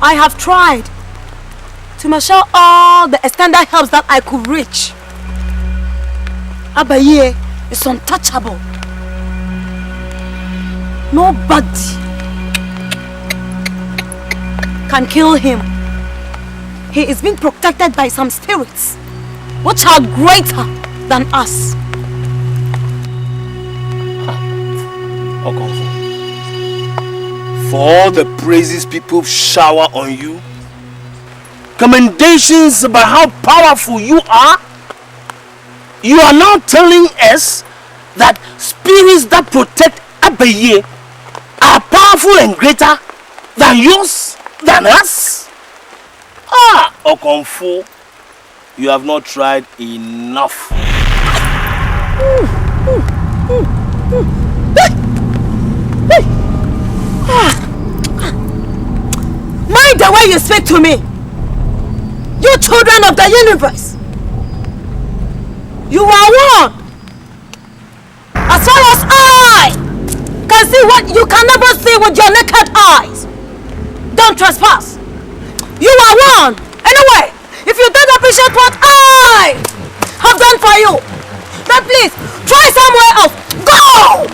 I have tried to marshal all the extended helps that I could reach. Abaye is untouchable. Nobody can kill him. He is being protected by some spirits which are greater than us. For all the praises people shower on you, commendations about how powerful you are now telling us that spirits that protect Abaye are powerful and greater than yours, than us? Okonfo, you have not tried enough. Mind the way you speak to me. You children of the universe. You are one. As far as I can see what you can never see with your naked eyes. Don't trespass. You are one. Anyway, if you don't appreciate what I have done for you, then please try somewhere else. Go!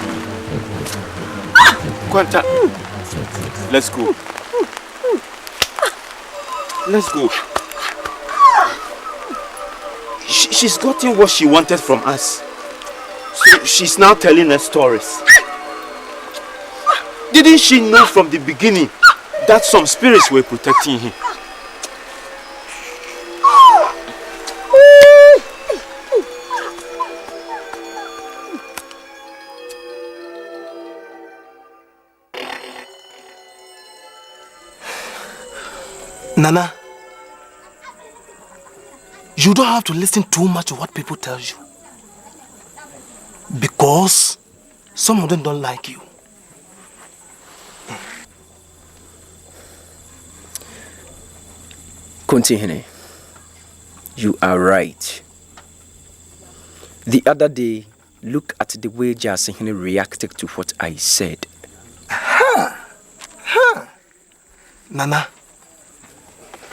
Quanta, let's go. Let's go. She's gotten what she wanted from us. So she's now telling us stories. Didn't she know from the beginning that some spirits were protecting him? Nana, you don't have to listen too much to what people tell you. Because some of them don't like you. Kontihene, you are right. The other day, look at the way Jasihene reacted to what I said. Nana,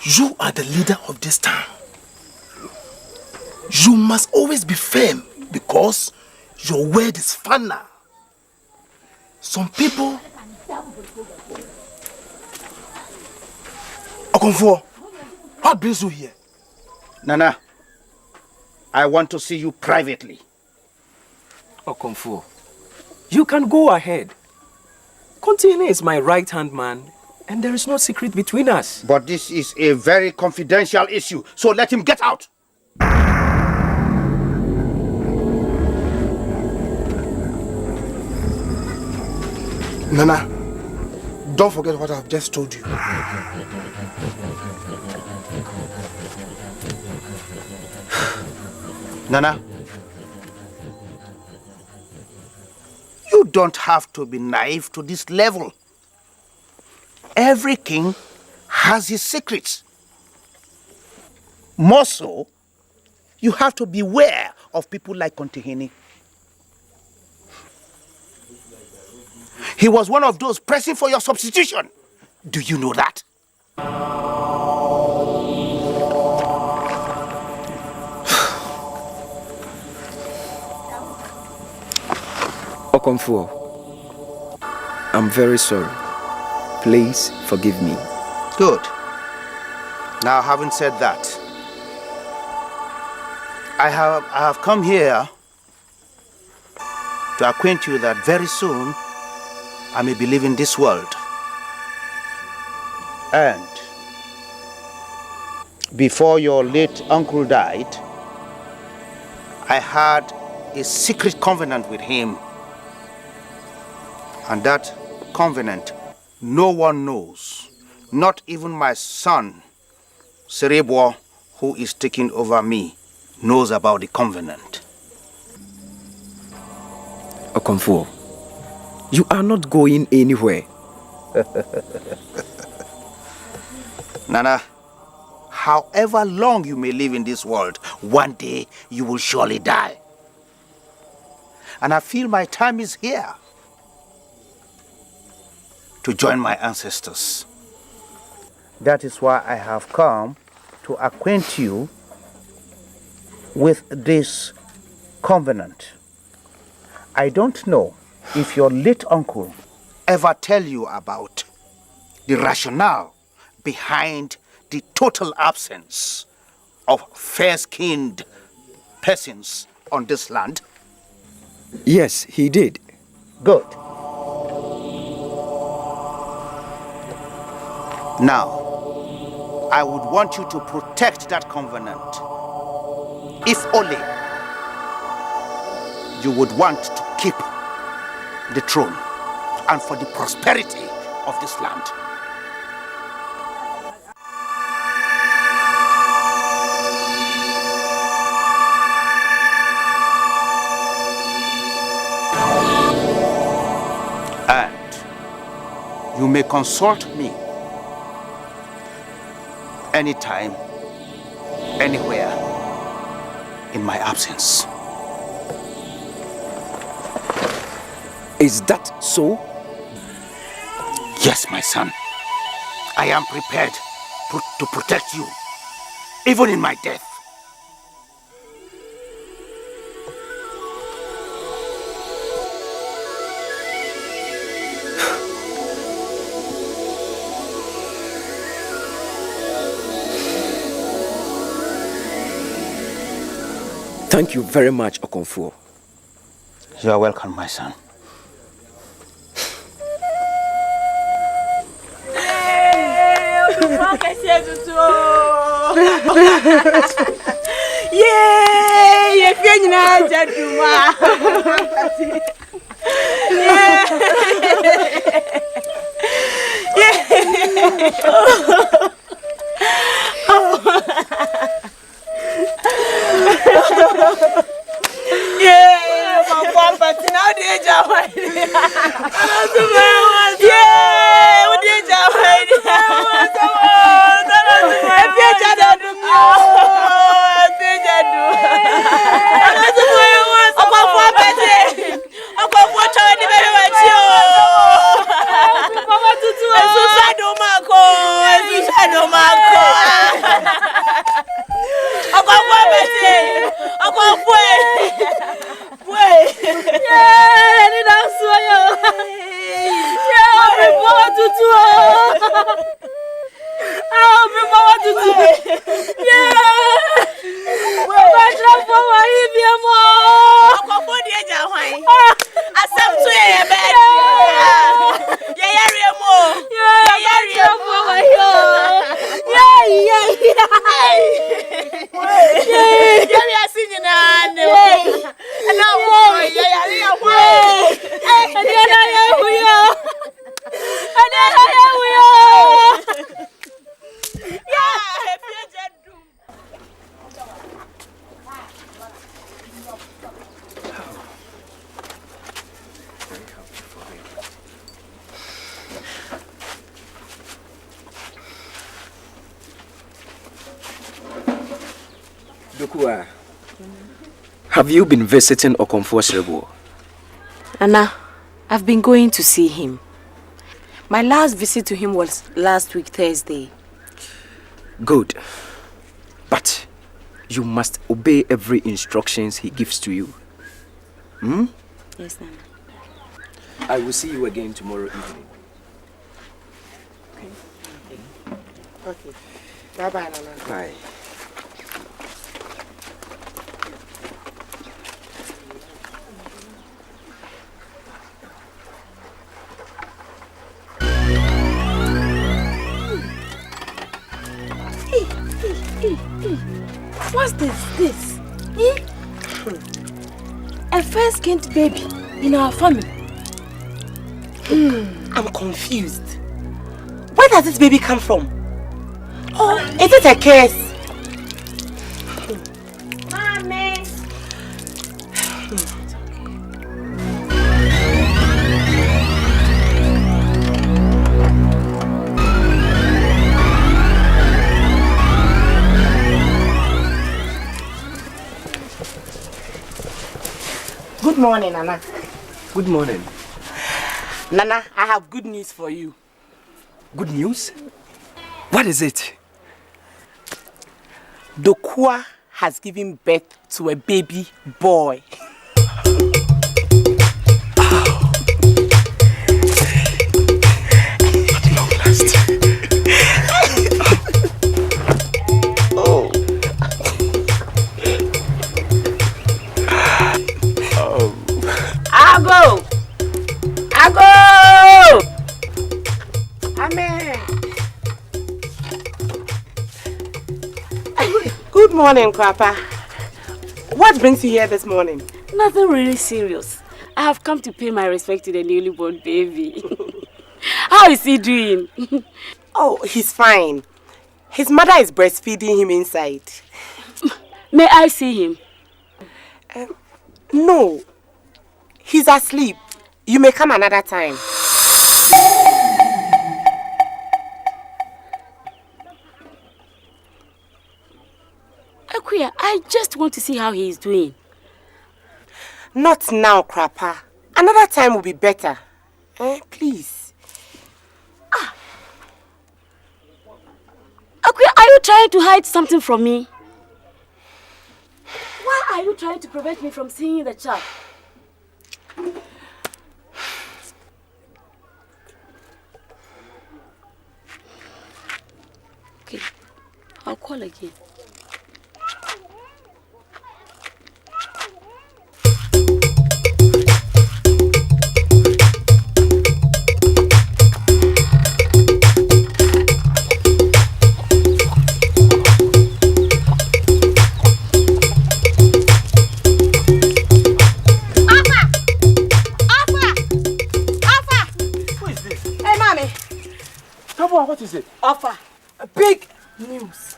you are the leader of this town. You must always be firm because your word is final. Some people... Okonfo, what brings you here? Nana, I want to see you privately. Okonfo, you can go ahead. Kontihene is my right-hand man, and there is no secret between us. But this is a very confidential issue, so let him get out. Nana, Don't forget what I've just told you. Nana, you don't have to be naive to this level. Every king has his secrets. More so, you have to beware of people like Kontihini. He was one of those pressing for your substitution. Do you know that? Okonfo, I'm very sorry. Please forgive me. Good. Now, having said that, I have come here to acquaint you that very soon I may be leaving this world. And before your late uncle died, I had a secret covenant with him. And that covenant, no one knows, not even my son, Cerebro, who is taking over me, knows about the covenant. Okonfo, you are not going anywhere. Nana, however long you may live in this world, one day you will surely die. And I feel my time is here to join my ancestors. That is why I have come to acquaint you with this covenant. I don't know if your late uncle ever tell you about the rationale behind the total absence of fair-skinned persons on this land. Yes, he did. Good. Now, I would want you to protect that covenant. If only you would want to keep the throne and for the prosperity of this land. And you may consult me anytime, anywhere in my absence. Is that so? Yes, my son. I am prepared to protect you, even in my death. Thank you very much, Okonfo. You are welcome, my son. Yay! Yeah, my papa, now they just yeah, what did you Dokua, have you been visiting Okomfo Srebo? Nana, I've been going to see him. My last visit to him was last week, Thursday. Good. But you must obey every instructions he gives to you. Hmm? Yes, Nana. I will see you again tomorrow evening. Okay. Bye-bye, Nana. Bye. What's this? A first-kind baby in our family. I'm confused. Where does this baby come from? Oh, is it a case? Mommy! Good morning, Nana. Good morning. Nana, I have good news for you. Good news? What is it? Dokua has given birth to a baby boy. Ago! Amen. Good morning, Papa. What brings you here this morning? Nothing really serious. I have come to pay my respect to the newly born baby. How is he doing? Oh, he's fine. His mother is breastfeeding him inside. May I see him? No. He's asleep. You may come another time. Akuya, I just want to see how he is doing. Not now, Krapa. Another time will be better. Please. Akuya, are you trying to hide something from me? Why are you trying to prevent me from seeing the child? Okay, I'll call again. What is it? Offer. Big news.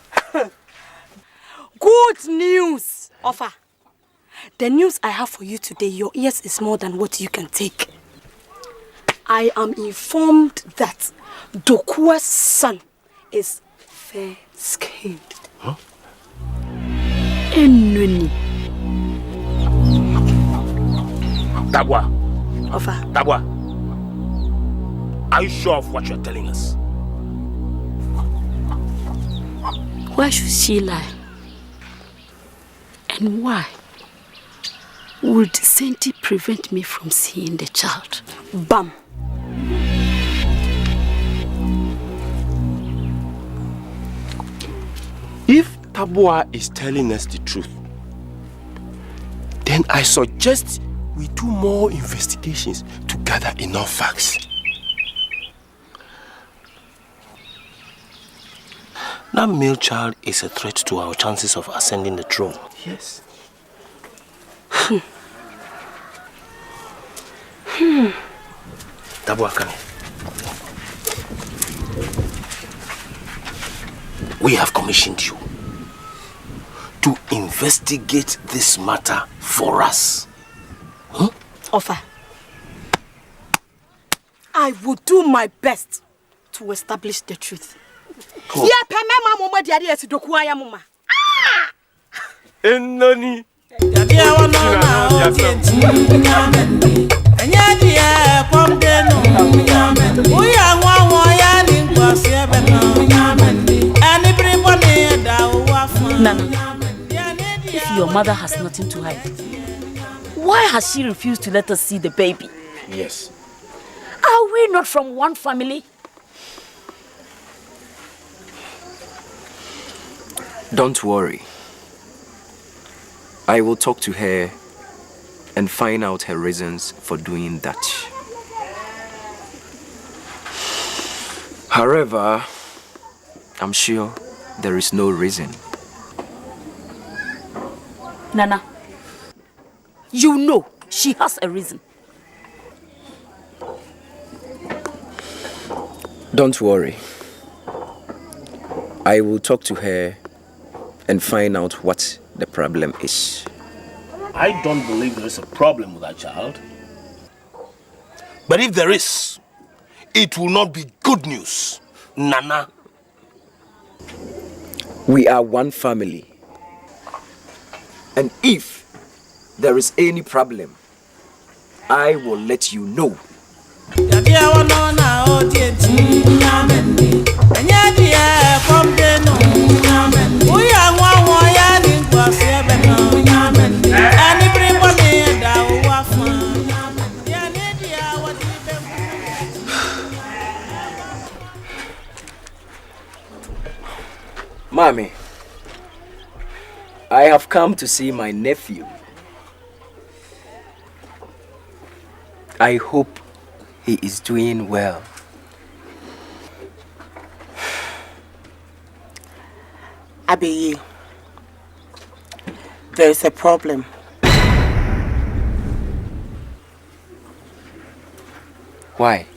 Good news. Offer. The news I have for you today, your ears is more than what you can take. I am informed that Dokua's son is fair-skinned. Huh? Enuni. Tabwa. Offer. Tabwa. Are you sure of what you're telling us? Why should she lie? And why would Senti prevent me from seeing the child? Bam! If Tabwa is telling us the truth, then I suggest we do more investigations to gather enough facts. That male child is a threat to our chances of ascending the throne. Yes. Tabwa, come here. We have commissioned you to investigate this matter for us. Offer. I will do my best to establish the truth. Enoni. Nana, if your mother has nothing to hide, why has she refused to let us see the baby? Yes. Are we not from one family? Don't worry. I will talk to her and find out her reasons for doing that. However, I'm sure there is no reason. Nana, you know she has a reason. Don't worry. I will talk to her and find out what the problem is. I don't believe there is a problem with that child. But if there is, it will not be good news, Nana. We are one family. And if there is any problem, I will let you know. Mommy, I have come to see my nephew. I hope he is doing well. Abiyi, there is a problem. Why?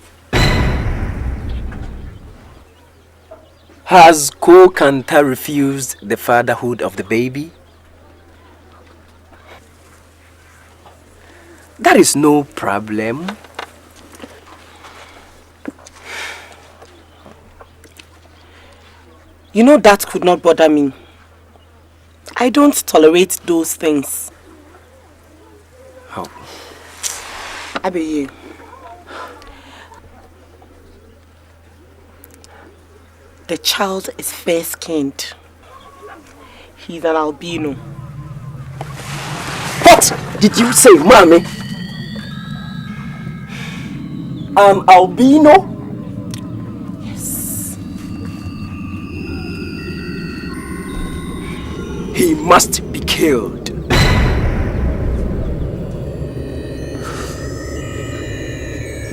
Has Ko-Kanta refused the fatherhood of the baby? That is no problem. You know that could not bother me. I don't tolerate those things. How? Abiyi, the child is fair-skinned. He's an albino. What did you say, Mommy? An albino? Yes. He must be killed.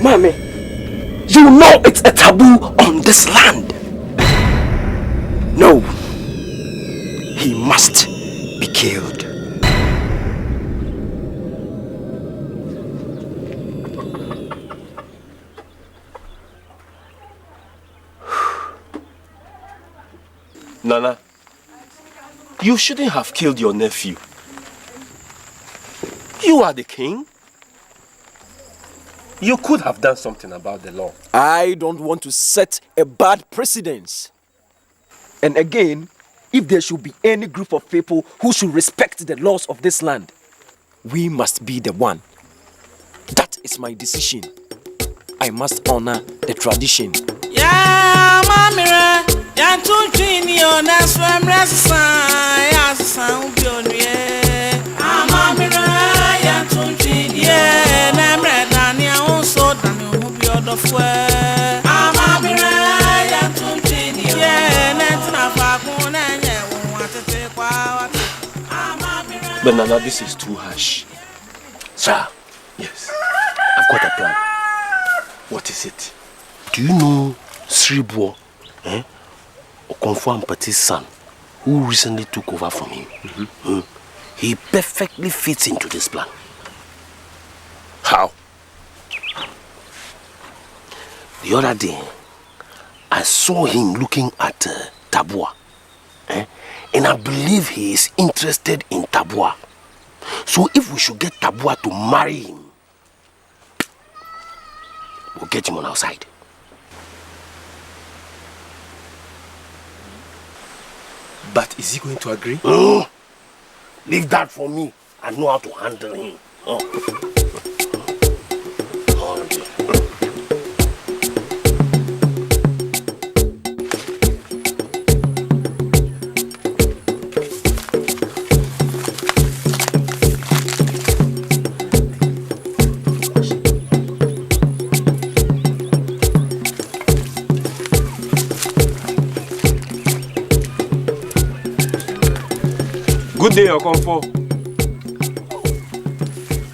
Mommy, you know it's a taboo on this land. No, he must be killed. Nana, you shouldn't have killed your nephew. You are the king. You could have done something about the law. I don't want to set a bad precedence. And again, if there should be any group of people who should respect the laws of this land, we must be the one. That is my decision. I must honor the tradition. Yeah, Mamira, ya tunchini ona swamra ya sound bionye. Mamira, ya tunchini yeah, na mredani ya unso dani ubi odofwe. Mamira, ya tunchini yeah, na tunafakuna nye watete kwa wate. But Nana, this is too harsh. Sir, Yes. I've got a plan. What is it? Do you know Sribo, Okonfo Ampati's son, who recently took over from him? He perfectly fits into this plan. How? The other day, I saw him looking at Tabua. And I believe he is interested in Tabua. So if we should get Tabua to marry him, we'll get him on our side. But is he going to agree? Leave that for me. I know how to handle him. Oh. Good day, Okonfo.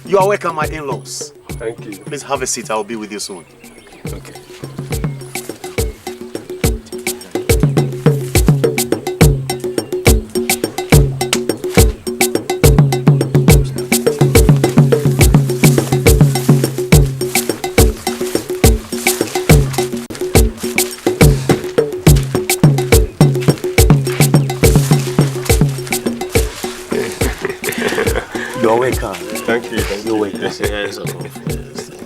You are welcome, my in-laws. Thank you. Please have a seat. I will be with you soon. Okay. You're welcome. Thank you. You're welcome.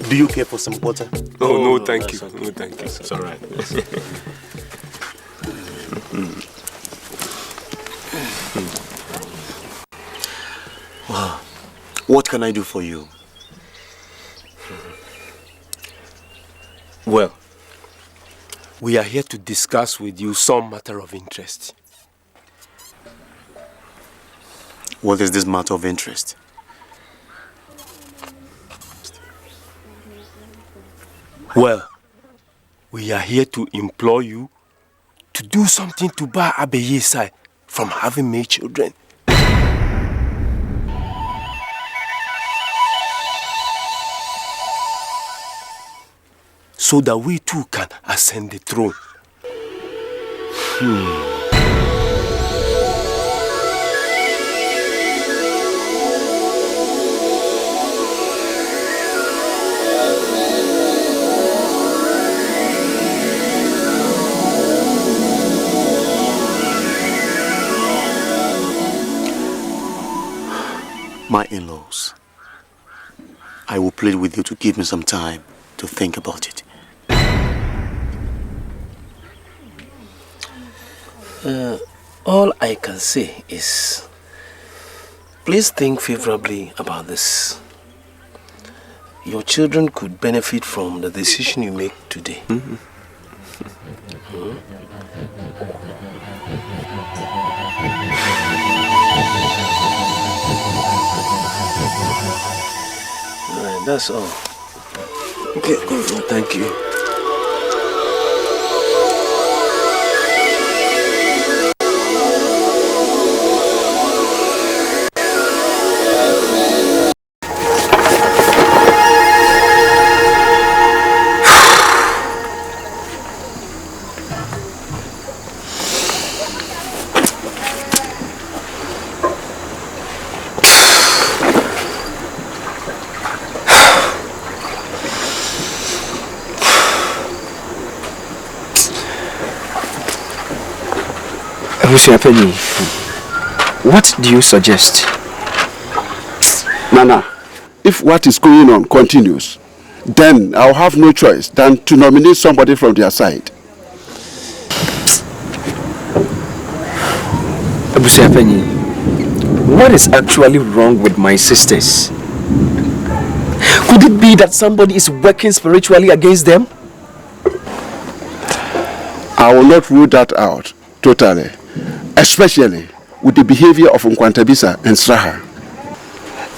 Do you care for some water? Oh, no, thank you. No, thank you. It's all right. Wow. What can I do for you? Well, we are here to discuss with you some matter of interest. What is this matter of interest? Well, we are here to implore you to do something to bar Abeye's side from having made children. So that we too can ascend the throne. My in-laws, I will plead with you to give me some time to think about it. All I can say is, please think favorably about this. Your children could benefit from the decision you make today. That's all. Okay, thank you. Penny, what do you suggest? Nana, if what is going on continues, then I'll have no choice than to nominate somebody from their side. Penny, what is actually wrong with my sisters? Could it be that somebody is working spiritually against them? I will not rule that out totally. Especially with the behavior of Nkwantabisa and Sraha.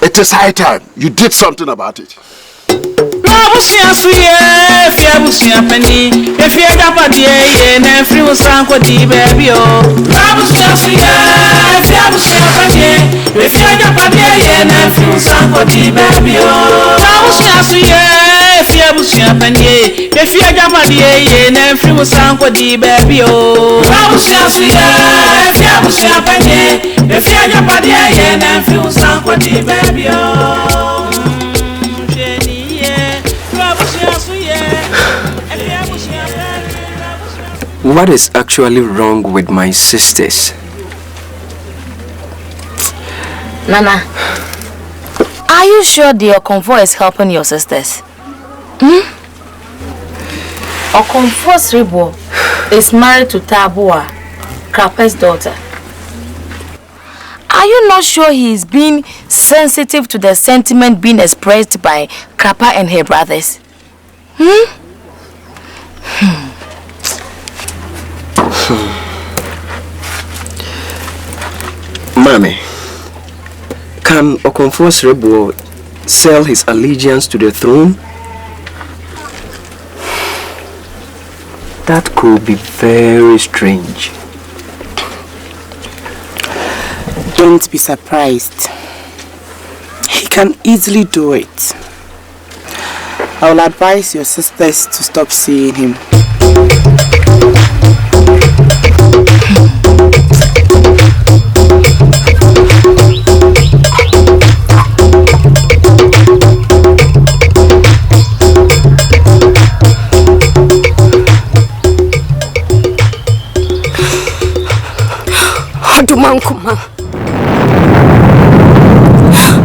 It is high time you did something about it. What is actually wrong with my sisters? Nana, are you sure the Okonfo is helping your sisters? Okonfo Sribo is married to Tabua, Krape's daughter. Are you not sure he is being sensitive to the sentiment being expressed by Krapa and her brothers? Mommy, can Okonfo Srebo sell his allegiance to the throne? That could be very strange. Don't be surprised. He can easily do it. I will advise your sisters to stop seeing him.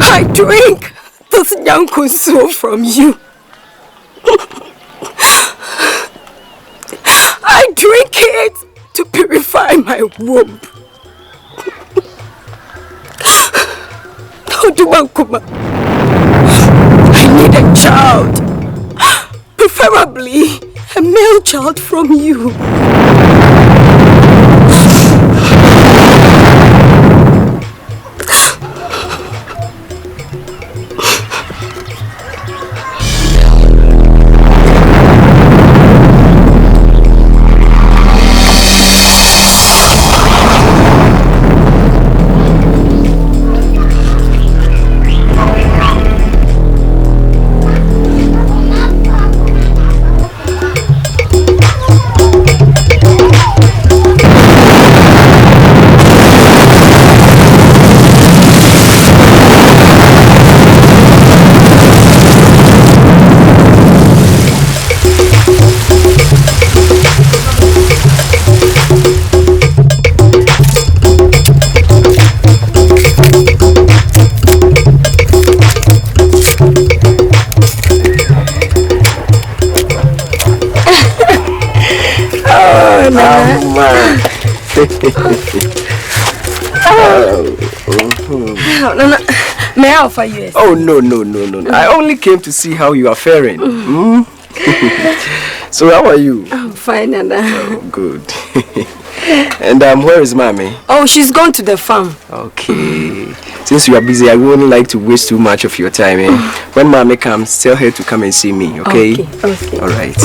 I drink this nyankunsu from you. I drink it to purify my womb. I need a child, preferably a male child from you. May I offer you a Oh, no. I only came to see how you are faring. So how are you? I'm fine, Nana. Oh, good. And where is Mommy? Oh, she's gone to the farm. Okay. Since you are busy, I wouldn't like to waste too much of your time. When Mommy comes, tell her to come and see me, okay? Okay. All right.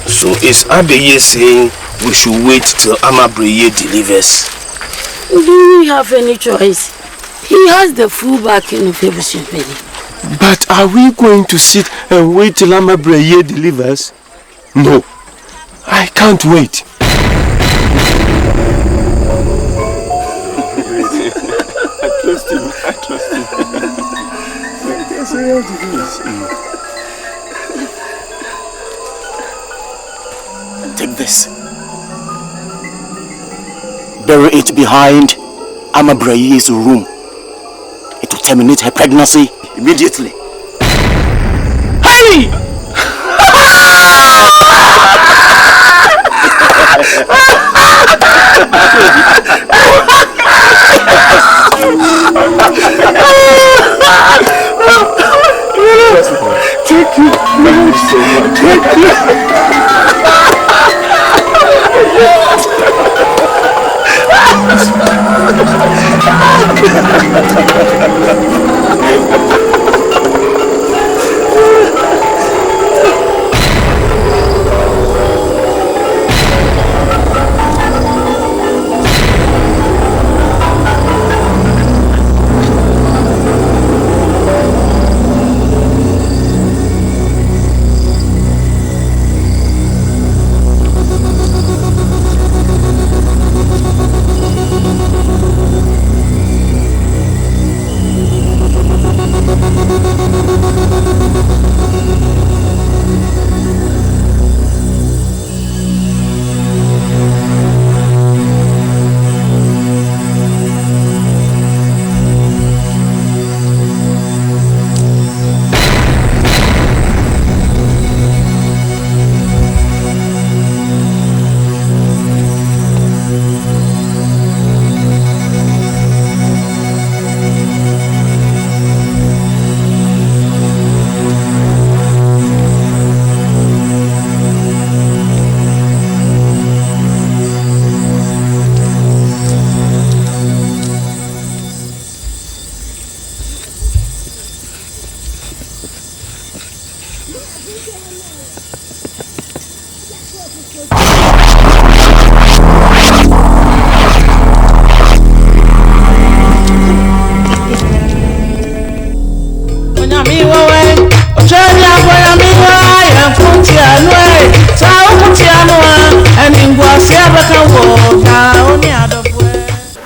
So is Abeye saying we should wait till Amabreye delivers? Do we have any choice? He has the full backing of everybody. But are we going to sit and wait till Amabreye delivers? No, I can't wait. I trust him. That's how to do this. Take this. Bury it behind Amabreye's room. It will terminate her pregnancy immediately. Hey! Thank you so much. Thank you.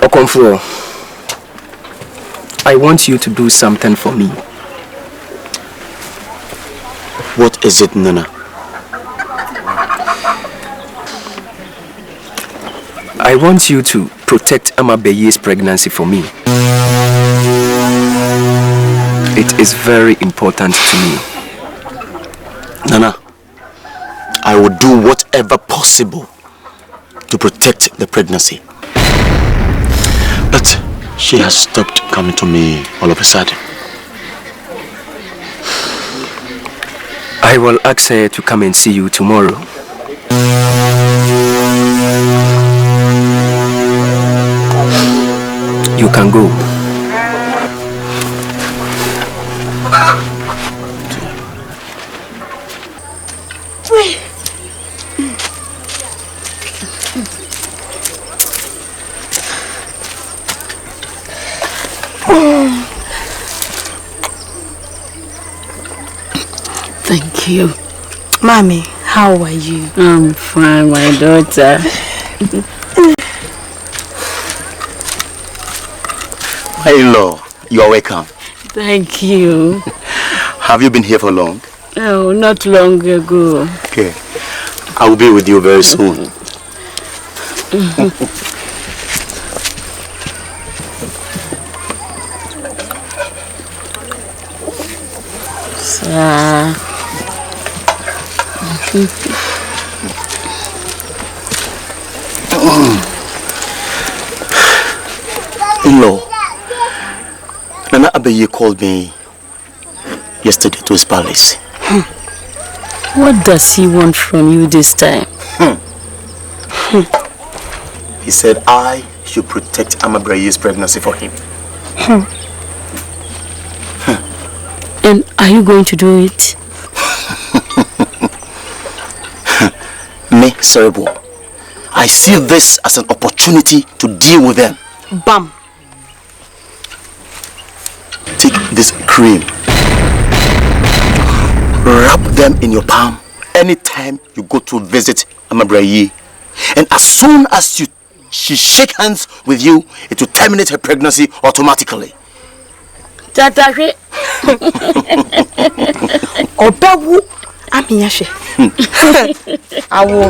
Okonfo, I want you to do something for me. What is it, Nana? I want you to protect Amabeye's pregnancy for me. It is very important to me. Nana, I will do whatever possible to protect the pregnancy. But she has stopped coming to me all of a sudden. I will ask her to come and see you tomorrow. You can go. Thank you. Mommy, how are you? I'm fine, my daughter. Hello, you are welcome. Thank you. Have you been here for long? Oh, not long ago. Okay, I will be with you very soon. In-law, Nana Abeye called me yesterday to his palace. What does he want from you this time? He said I should protect Amabeye's pregnancy for him. And are you going to do it? Me, Cerebral, I see this as an opportunity to deal with them. Bam! Take this cream, rub them in your palm anytime you go to visit Amabeye, and as soon as she shake hands with you, it will terminate her pregnancy automatically. Tatahe. Obawu Amiyashe. I will.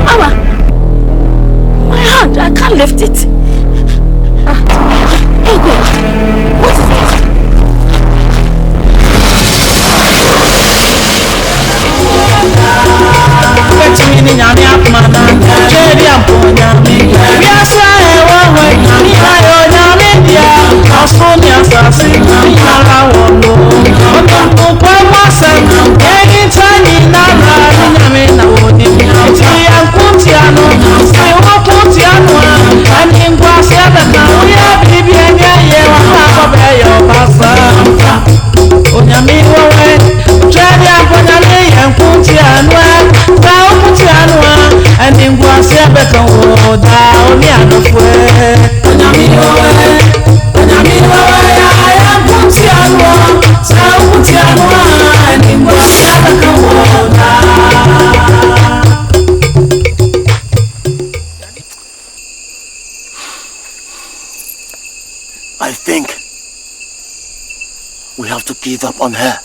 Mama, my hand, I can't lift it. Hey, what is this? I think we have to give up on her.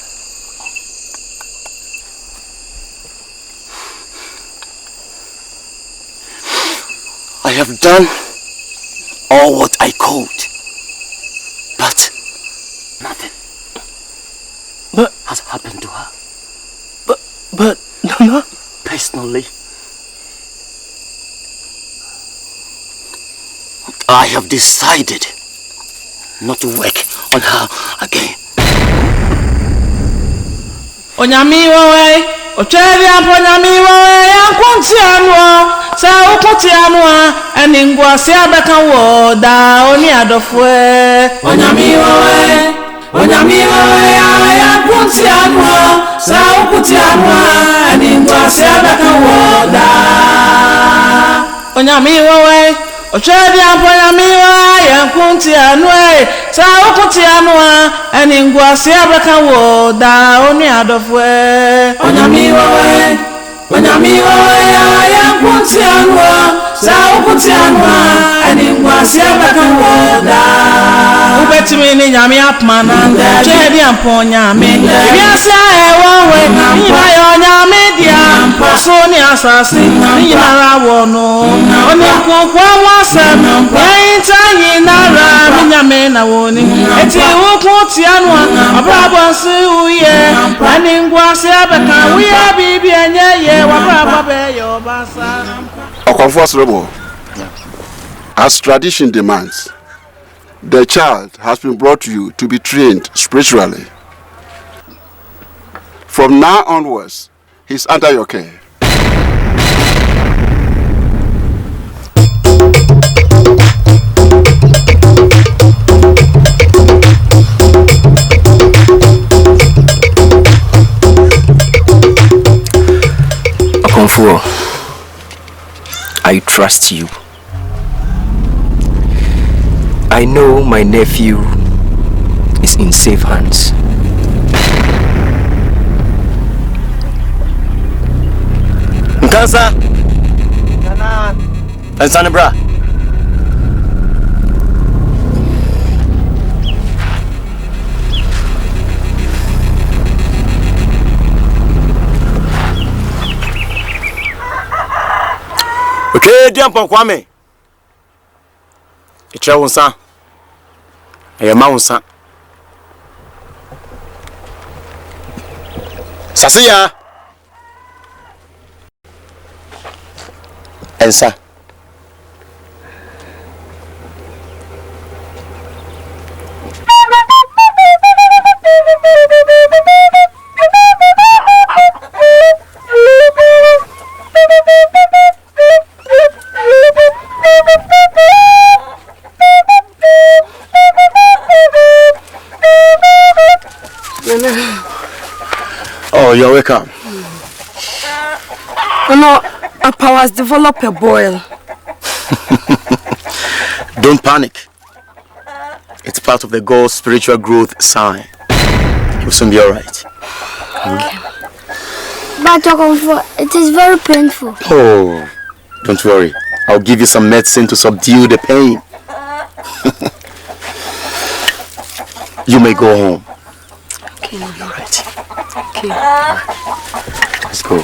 I have done all what I could, but nothing has happened to her. But Nana? Personally, I have decided not to work on her again. Onyami wawe, ocheri aponyami wawe, yankunti anwa, sa ukuti anwa, eningwa siabeka woda, oni adofwe. Onyami wawe, yankunti anwa, sa ukuti anwa, eningwa siabeka woda. Onyami wawe, ocheri aponyami wawe, yankunti anwa, sa ukuti anwa, eningwa siabeka woda, oni adofwe. Onyami wawe, yankunti anwa, sa ukuti anwa, eningwa siabeka woda. Ubetimi ni nyami apmana, chedi amponyami. Biasa ewawe, nina yo nyami dia, pasoni asasi, nina rawono. Oni kukwa wasem, yainta yinara, minyame na woni. Eti ukuti anwa, abrabo si uye, eningwa siabeka, uye bibi enye wabrabo beyo basa. Uncomfortable. As tradition demands, the child has been brought to you to be trained spiritually. From now onwards, he's under your care. Okonfuo, I trust you. I know my nephew is in safe hands. Nkansa! Ensane bra! Okay, diampo kwame. Eche wonsa. Ayama wonsa. Sasiya. Ensa. Oh, you're welcome. Our powers develop a boil. Don't panic. It's part of the God's spiritual growth sign. You'll soon be alright. Okay. But it is very painful. Oh, don't worry. I'll give you some medicine to subdue the pain. You may go home. Okay. Alright. Okay. Let's go.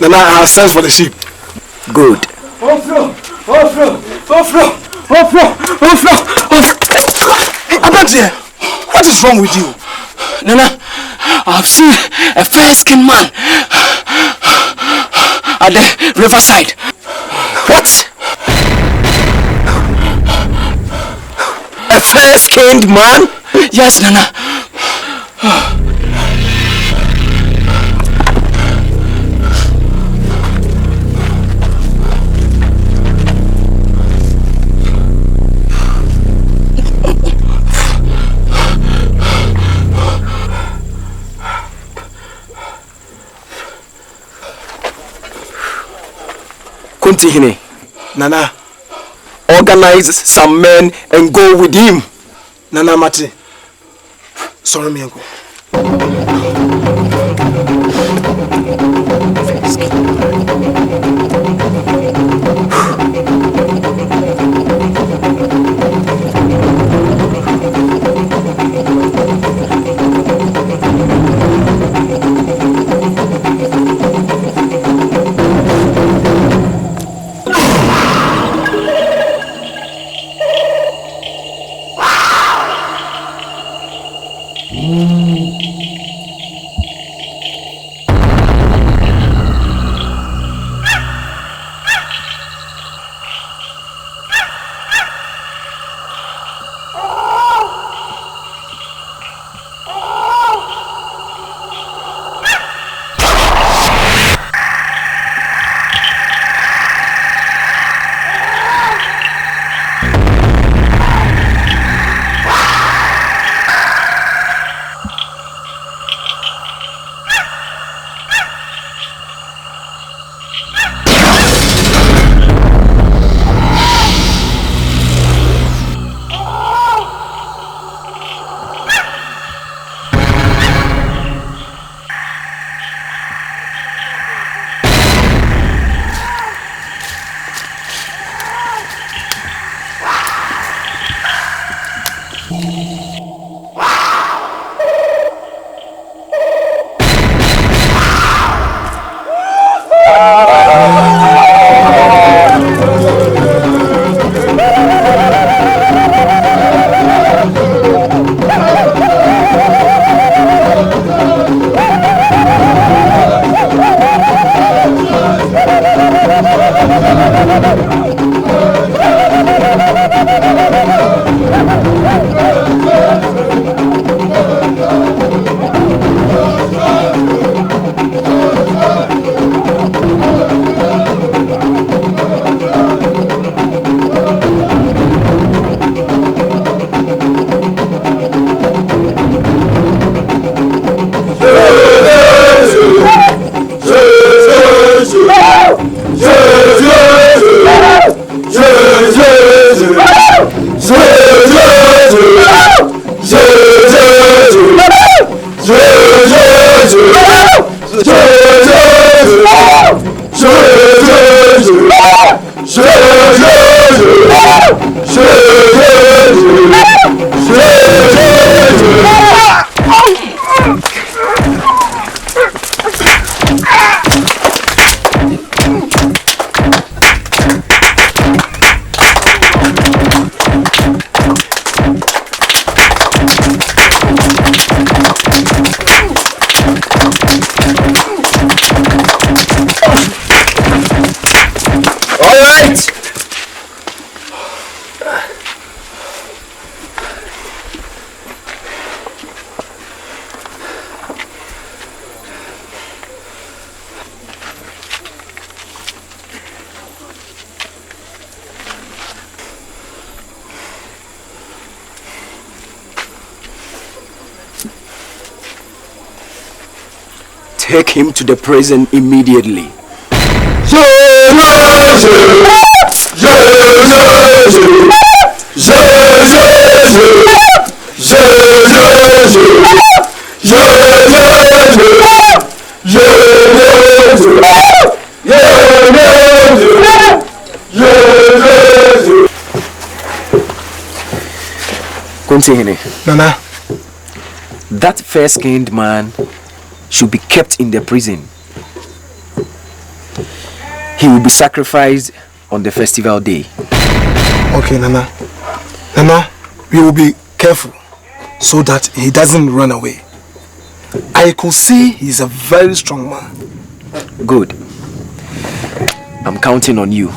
Nana, I have sense for the sheep. Good. Abrante, what is wrong with you? Nana, I've seen a fair-skinned man at the riverside. What? A fair-skinned man? Yes, Nana. Kuntihine. Nana. Organize some men and go with him. Nana Mati. Sorry, me uncle. Take him to the prison immediately. Nana. That fair-skinned man should be kept in the prison. he will be sacrificed on the festival day. Okay, Nana. Nana, we will be careful so that he doesn't run away. I could see he's a very strong man. Good. I'm counting on you.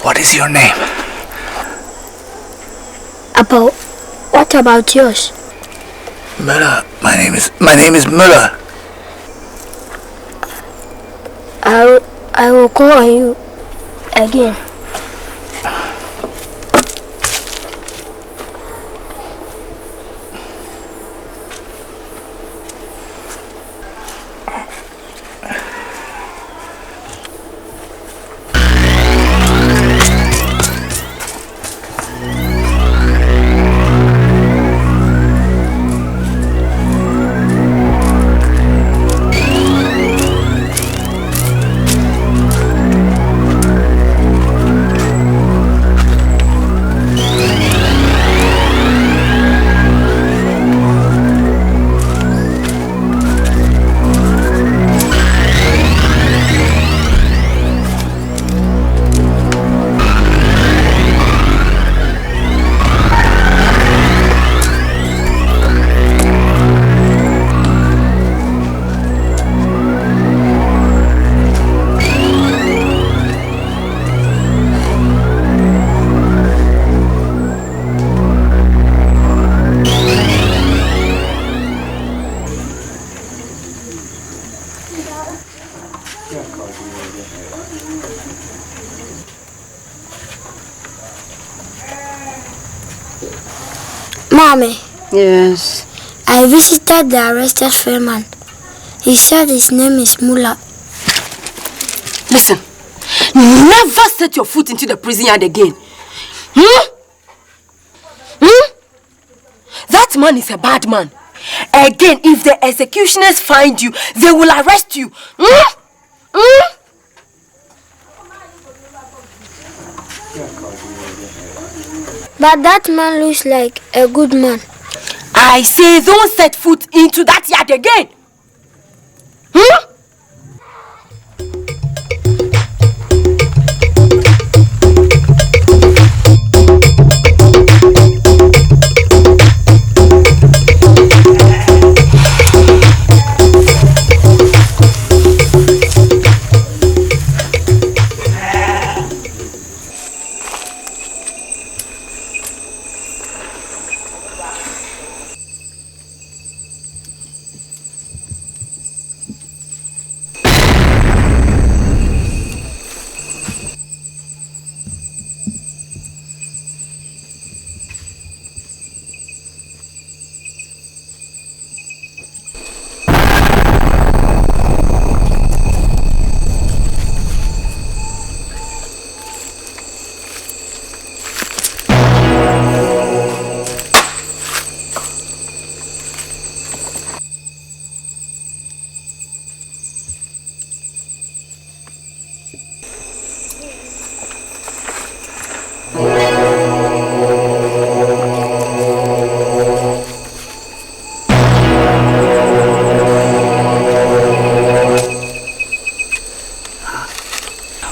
What is your name? What about yours? Müller. My name is Müller. I will call on you again. Mommy. Yes? I visited the arrested Freeman. He said his name is Mullah. Listen, never set your foot into the prison yard again. That man is a bad man. Again, if the executioners find you, they will arrest you. But that man looks like a good man. I say don't set foot into that yard again.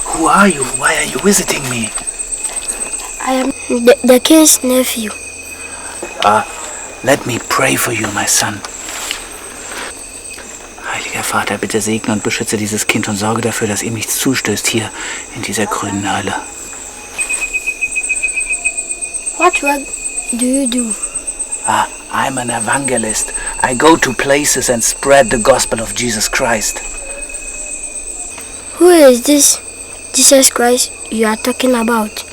Who are you? Why are you visiting me? I am the king's nephew. Let me pray for you, my son. Heiliger Vater, bitte segne und beschütze dieses Kind und sorge dafür, dass ihm nichts zustößt hier in dieser grünen Hölle. What work do you do? I'm an evangelist. I go to places and spread the gospel of Jesus Christ. Who is this Jesus Christ you are talking about?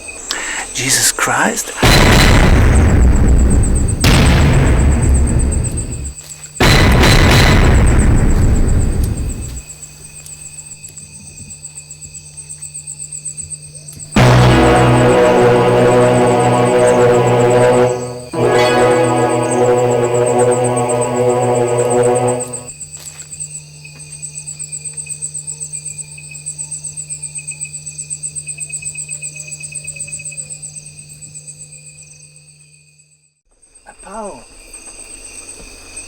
Jesus Christ?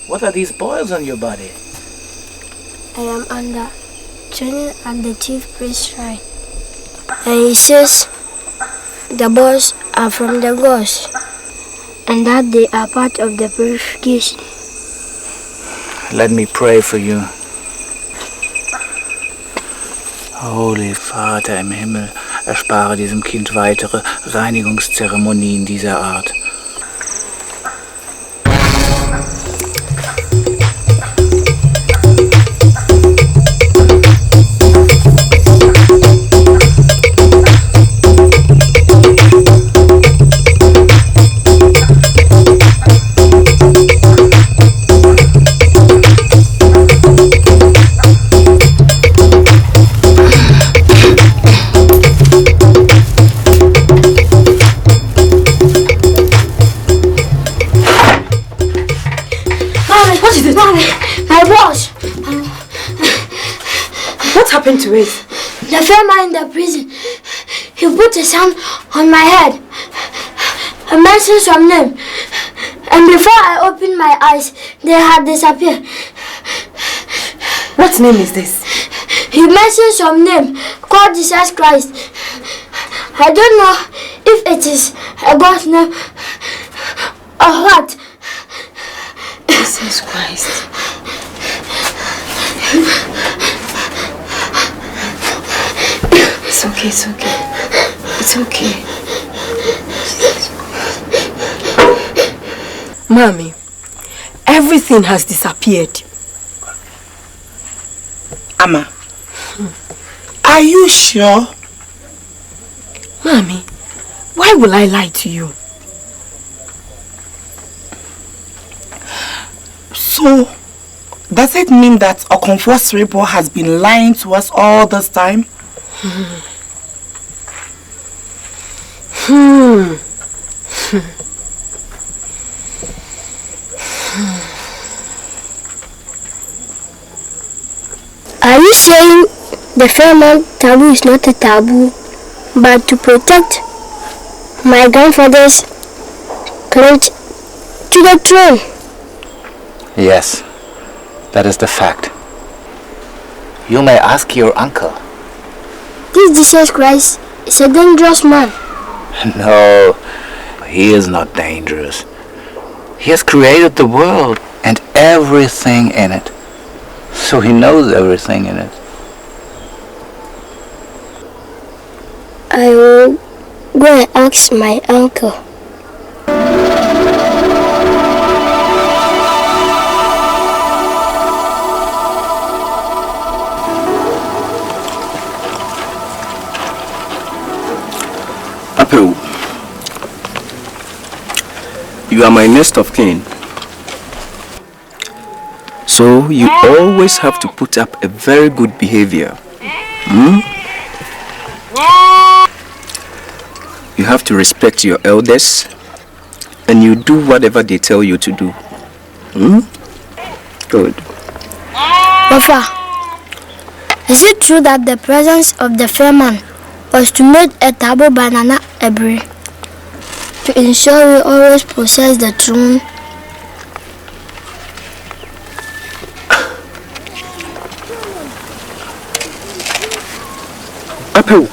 What are these boils on your body? I am under training at the chief priest's shrine. And he says the boys are from the gods and that they are part of the purification. Let me pray for you. Holy Vater im Himmel, erspare diesem Kind weitere Reinigungszeremonien dieser Art. To it? The farmer in the prison, he put his hand on my head and mentioned some name, and before I opened my eyes, they had disappeared. What name is this? He mentioned some name called Jesus Christ. I don't know if it is a God's name or what. Jesus Christ. It's okay, it's okay. It's okay. Mommy, everything has disappeared. Amma, are you sure? Mommy, why will I lie to you? So, does it mean that Okonfo Sripo has been lying to us all this time? Are you saying the family taboo is not a taboo, but to protect my grandfather's claim to the throne? Yes, that is the fact. You may ask your uncle. This Jesus Christ is a dangerous man. No, he is not dangerous. He has created the world and everything in it. So he knows everything in it. I will go and ask my uncle. Apple, you are my next of kin. So you always have to put up a very good behavior. You have to respect your elders and you do whatever they tell you to do. Good. Papa, is it true that the presence of the fair man was to make a taboo banana every to ensure we always possess the throne? Apple,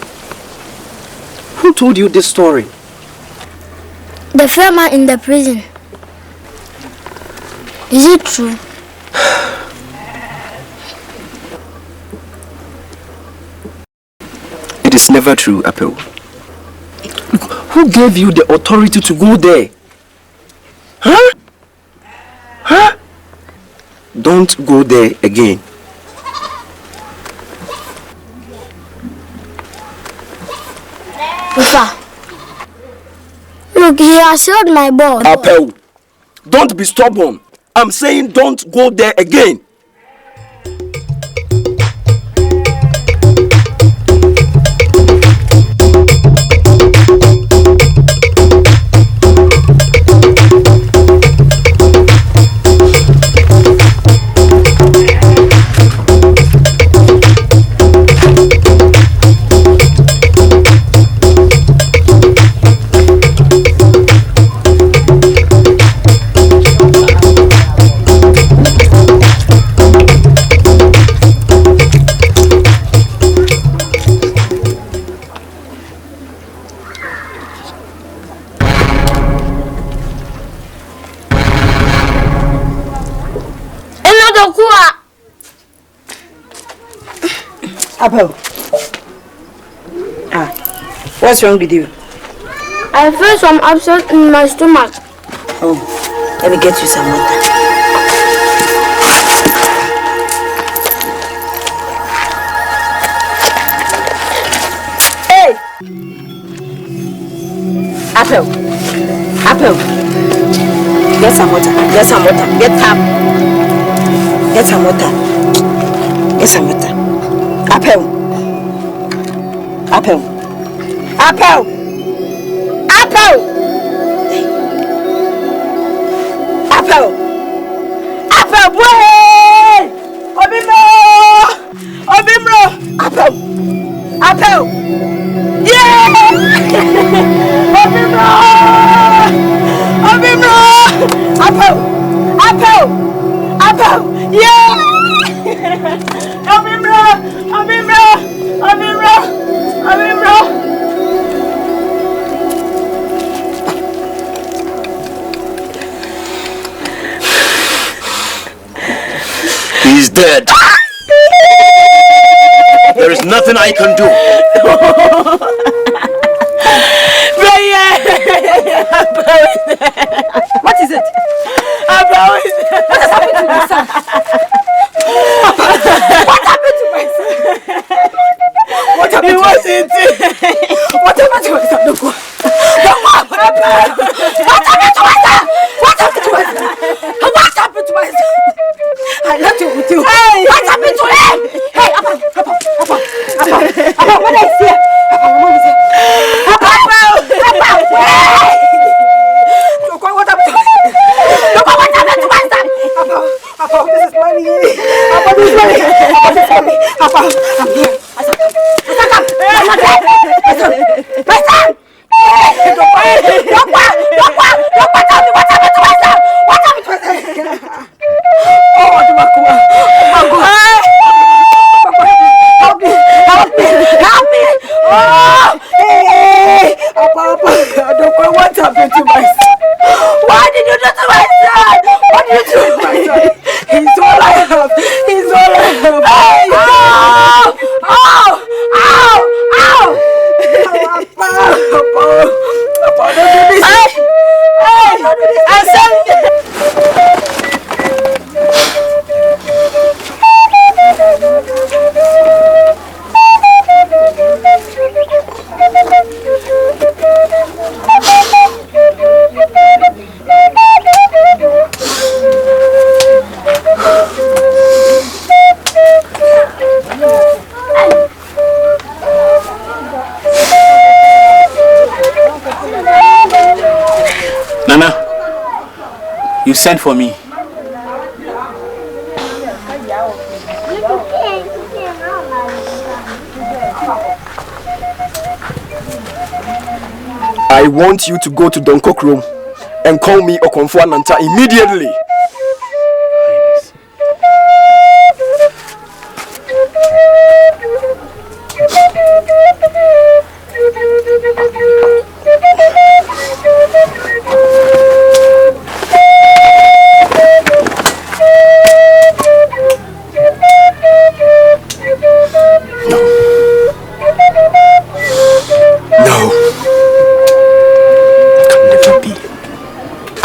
who told you this story? The fair man in the prison. Is it true? It is never true, Apple. Look, who gave you the authority to go there? Huh? Don't go there again. Papa, look, he has held my ball. Apple, don't be stubborn. I'm saying don't go there again. Apple. What's wrong with you? I feel some upset in my stomach. Oh, let me get you some water. Hey! Apple. Apple. Get some water. Get some water. Get tap. Get some water. Get some water. Apple. Apple. Apple. Apple. Apple. Apple. Boy. Obimro. Obimro. Apple. Apple. Yeah. Obimro. Obimro. Apple. Apple. Apple. Yeah. Obimro. Obimro. Obimro. Obimro. He's dead. There is nothing I can do. What is it? What has happened to my son? What happened to my son? What happened to my son? What happened to my son? What happened to my son? What happened to my son? What happened to my son? nothing with you. Hey, what happened to him? Hey, Apa, what is here? Apa, wait! Look what happened to my son. Apa, this is money. Apa, this is money. Apa, I'm here. My son! Doctor, tell me what happened to my son! What happened to my son? Oh, help me! Oh, hey, Apa, Doctor, what happened to my son? What did you do to my son? What did you do to my son? He's all I have. He's all I have. Ow! Apa, don't do this. Hey, don't do this. Nana, you sent for me. I want you to go to Donkok room and call me Okonfo Ananta immediately.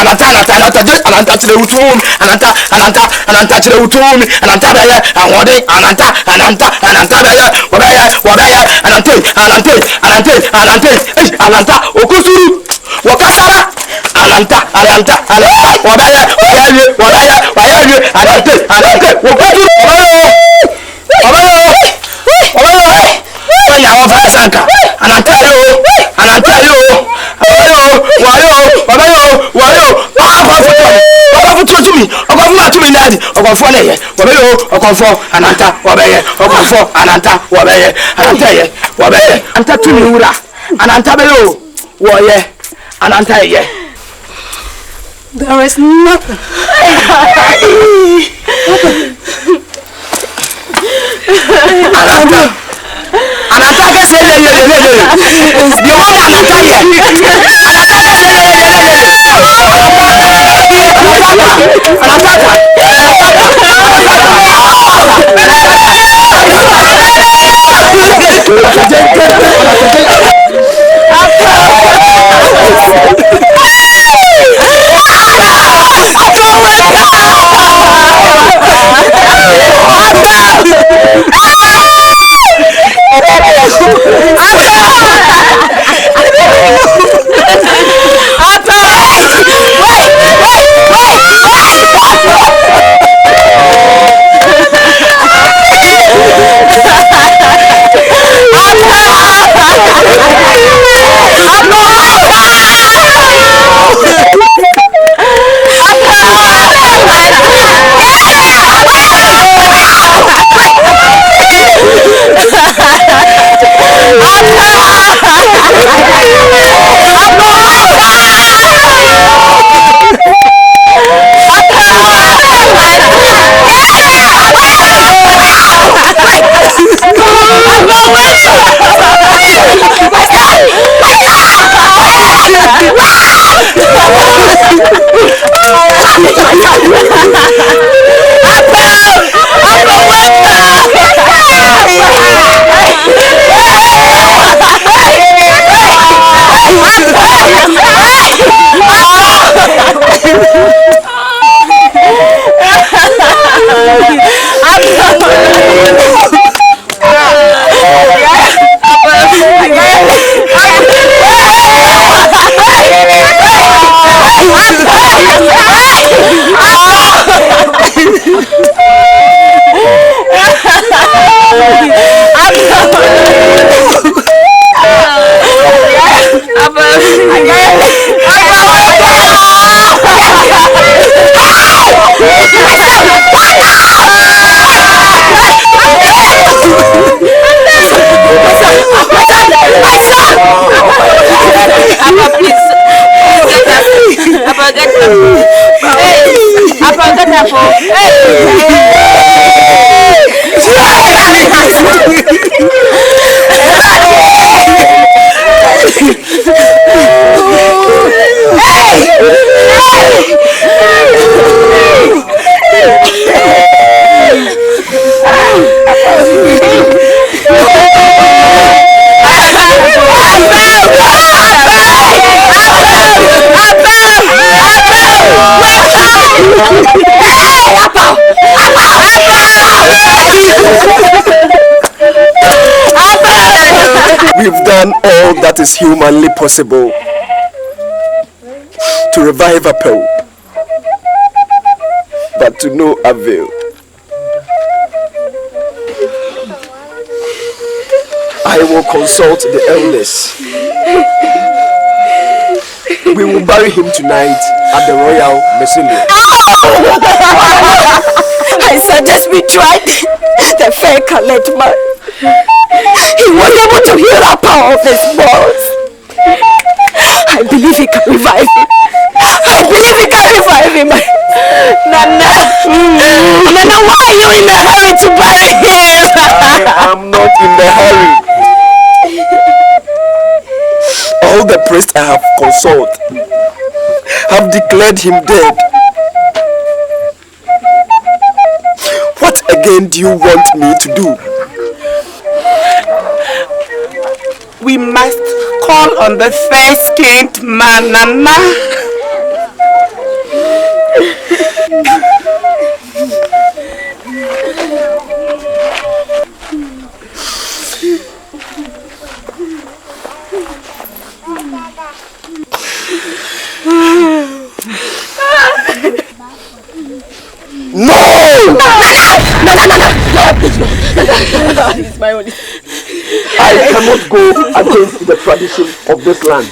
Ananta to the room, Ananta to the room, Ananta Baya, and what day, Ananta, Ananta, Okusuru, Wakasara, Ananta, Wabaya, there is nothing. We've done all that is humanly possible to revive a Pope, but to no avail. I will consult the elders. We will bury him tonight at the Royal Mausoleum. I suggest we try the fair Kaletma. He was able to heal the power of his balls. I believe he can revive him. I believe he can revive him. Nana, Nana, why are you in a hurry to bury him? I am not in the hurry. All the priests I have consulted have declared him dead. What again do you want me to do? We must call on the fair-skinned man, Nana. No! It's my only. I cannot go against the tradition of this land.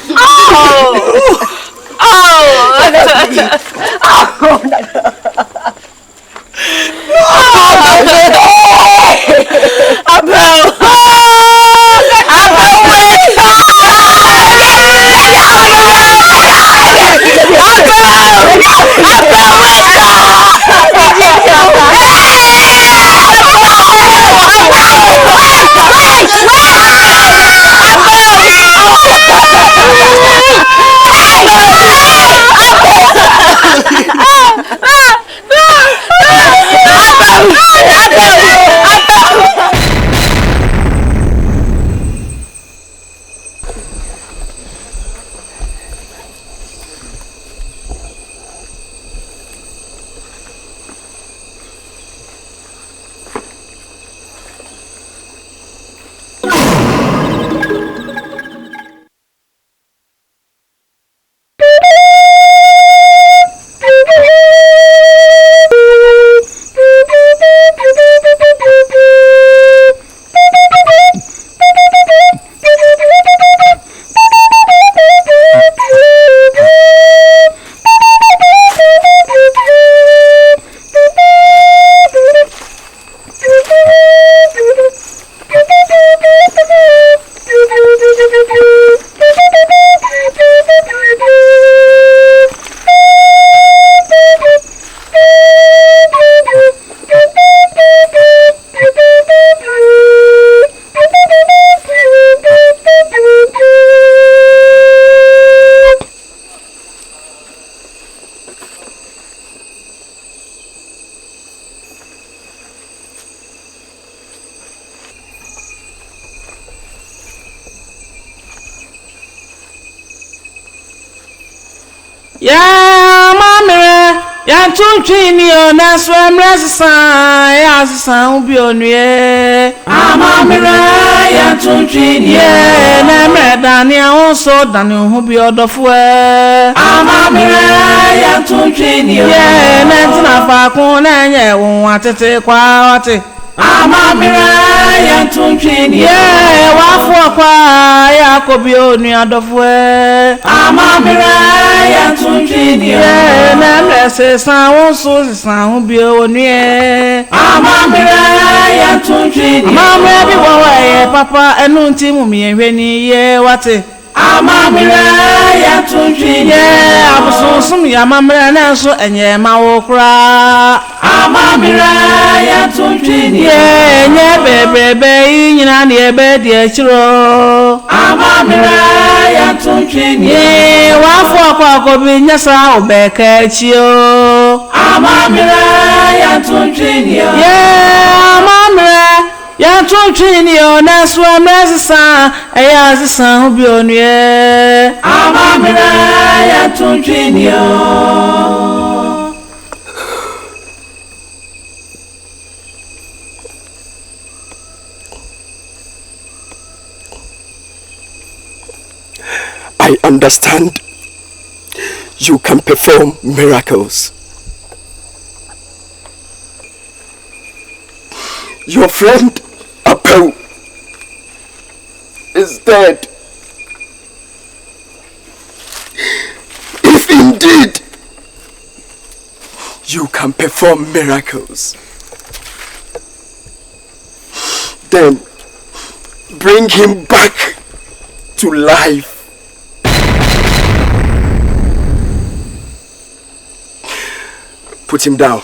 Ya mamere ya tunchini ona swemresa ya san ubi onue amamere ya tunchini na medani awonso dani ohun bi odofo amamere ya tunchini na tina fa kun na yen won atete kwa ate amamere Yeah, wafo kwa ya kobio ni adofwe. Amamira ya tunjini. Yeah, na se san so san bio ni e. Amamira ya tunjini. Mama bi wawe papa enu ntimu mi ehwe ni ye wate. Amamira ya tunjini. Yeah, abususum ya mamira na so enye ma wo kra. Amamira ya tunjini. Yeah, nye bebe nyina ne ebe de achiro. Amamira ya tunjini. Yeah, wafo kwa ko bi nyasa obeka chio. Amamira ya tunjini. Yeah, amamira ya tunjini ona so mresa eya sisa obi onue. Amamira ya tunjini. I understand you can perform miracles. Your friend Apple is dead. If indeed you can perform miracles, then bring him back to life. Put him down.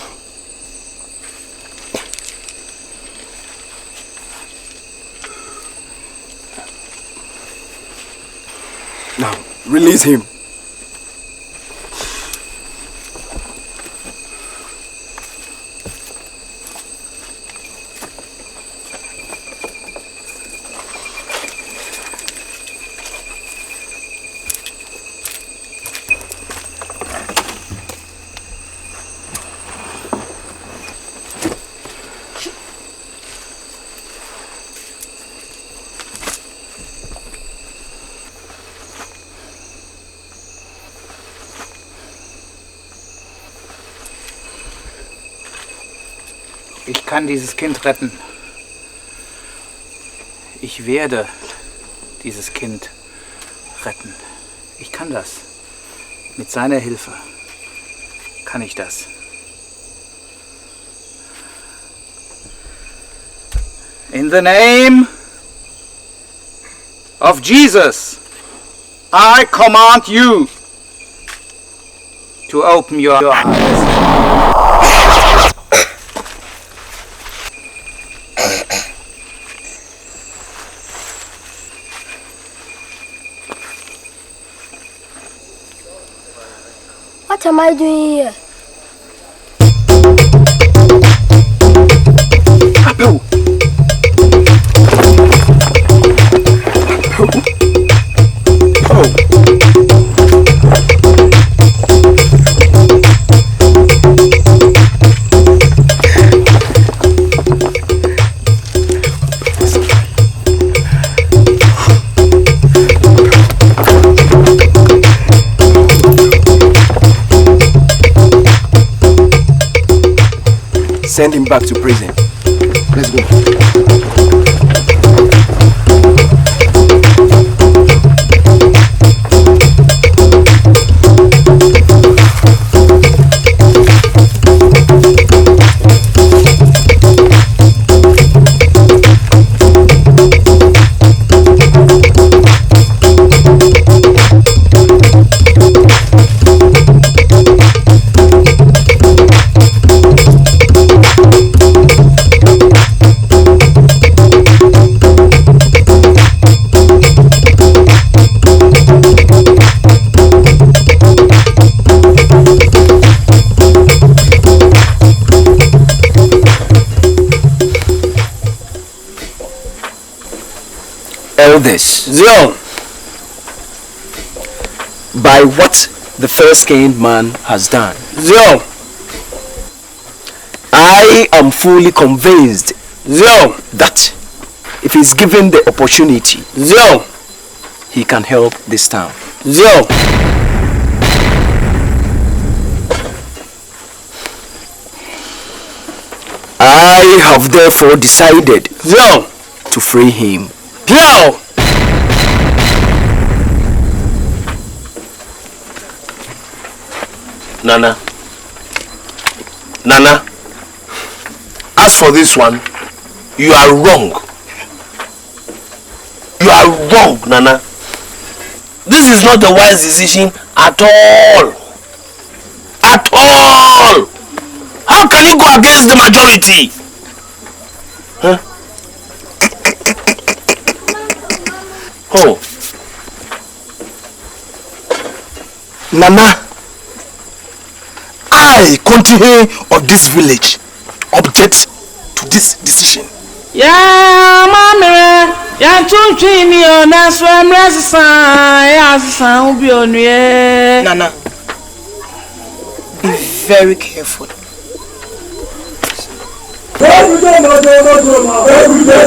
Now, release him. Ich kann dieses Kind retten. Ich werde dieses Kind retten. Ich kann das. Mit seiner Hilfe kann ich das. In the name of Jesus, I command you to open your eyes. What am I doing here? Apple. Send him back to prison. Let's go. This zone by what the fair-skinned man has done. Zone, I am fully convinced that if he's given the opportunity, he can help this town. I have therefore decided to free him. Go! Nana. Nana. As for this one, you are wrong. You are wrong, Nana. This is not a wise decision at all. At all! How can you go against the majority? Huh? Oh. Nana, I, continue of this village, object to this decision. Yeah, mamma, ya chuchi ni ona swemra sasa ubi onye. Nana, be very careful. Every day, every day, every day,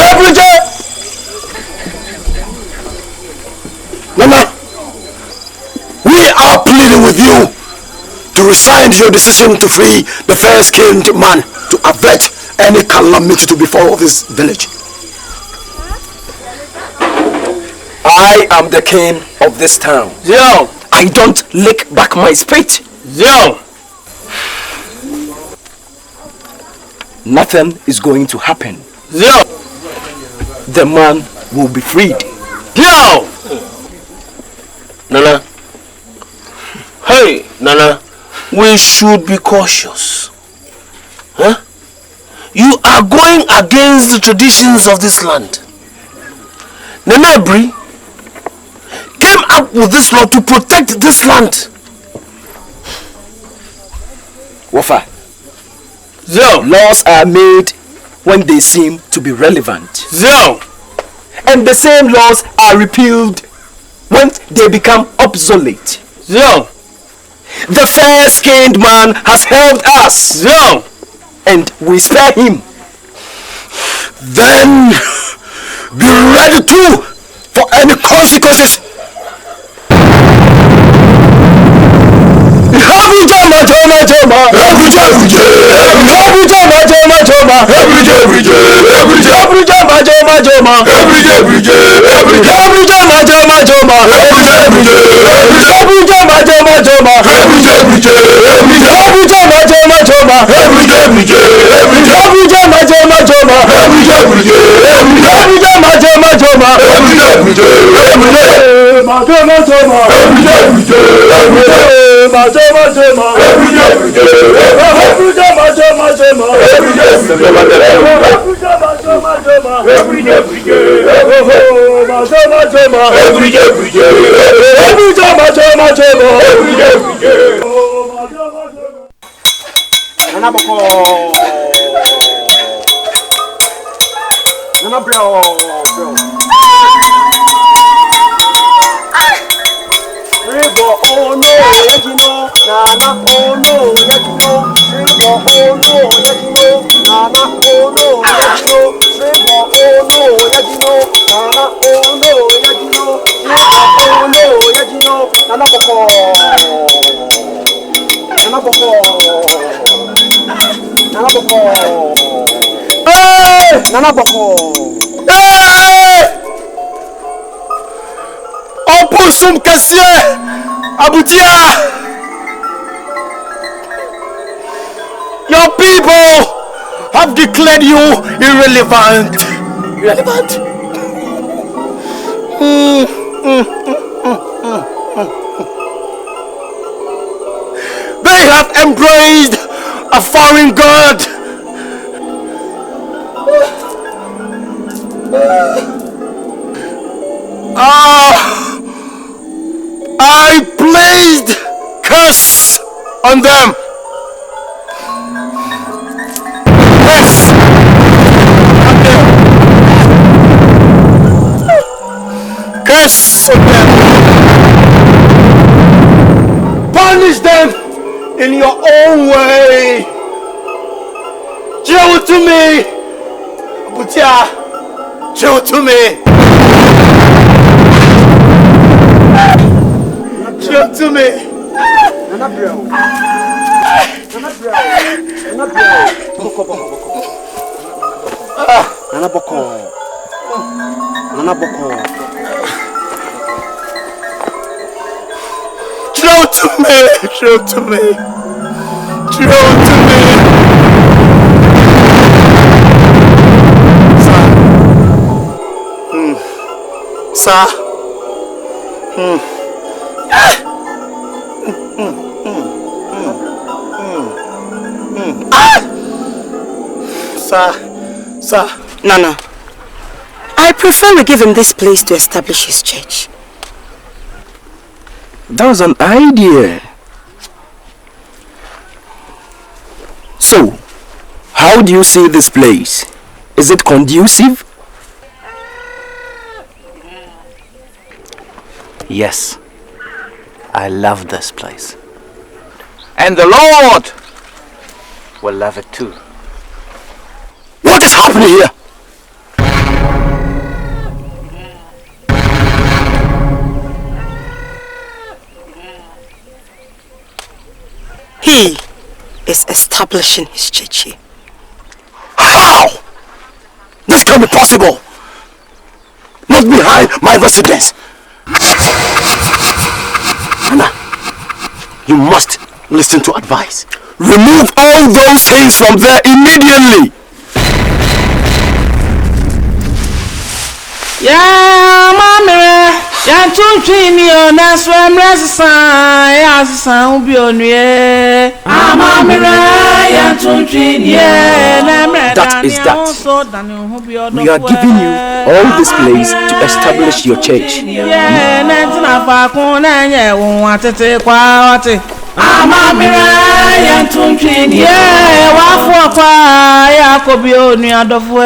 every day, Nana, we are pleading with you to resign your decision to free the fair-skinned man to avert any calamity to befall this village. I am the king of this town. Yo! I don't lick back my spit. Yo! Nothing is going to happen. Yo! The man will be freed. Yo! Nana. Hey, Nana. We should be cautious. Huh? You are going against the traditions of this land. Nenebri came up with this law to protect this land. Wafa. Laws are made when they seem to be relevant. And the same laws are repealed when they become obsolete. The fair-skinned man has helped us. And we spare him. Then be ready too for any consequences. Opusum kasie abutia. Your people have declared you irrelevant. Irrelevant? They have embraced a foreign god. I placed curse on them. in your own way. Show it to me. Abutia, show it to me. Show it to me. Nana Boko. Show it to me. Show it to me. Show it to me. Sir. Sir. Nana, I prefer we give him this place to establish his church. That was an idea. So, how do you see this place? Is it conducive? Yes, I love this place. And the Lord will love it too. What is happening here? He is establishing his church here. How? This can be possible. Not behind my residence. Anna, you must listen to advice. Remove all those things from there immediately. Yeah, Mamma, ya tunchini ona swamrasa ya sound on ye. Mamma, ya tunchini That is that. We are giving you all this place to establish your church. Yeah, nena fa kona nye watete kwa wate. Ya tunchini wafu kwa ya kobioni adofwe.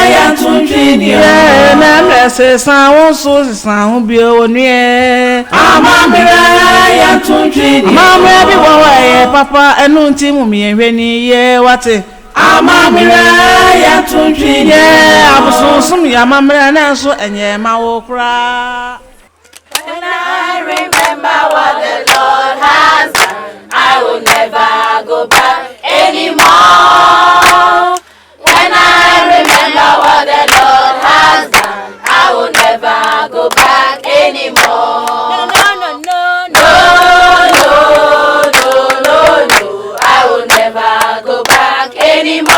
Ya tunchini na se san so san bi oni ya tunchini mama bi wa papa enu nti mu mi ehwe ni ye wate ya tunchini abusun ya mamra na so enye ma wo kra. When I remember what the Lord has done, I will never go back anymore. When I remember what the Lord has done, I will never go back anymore. No, I will never go back anymore.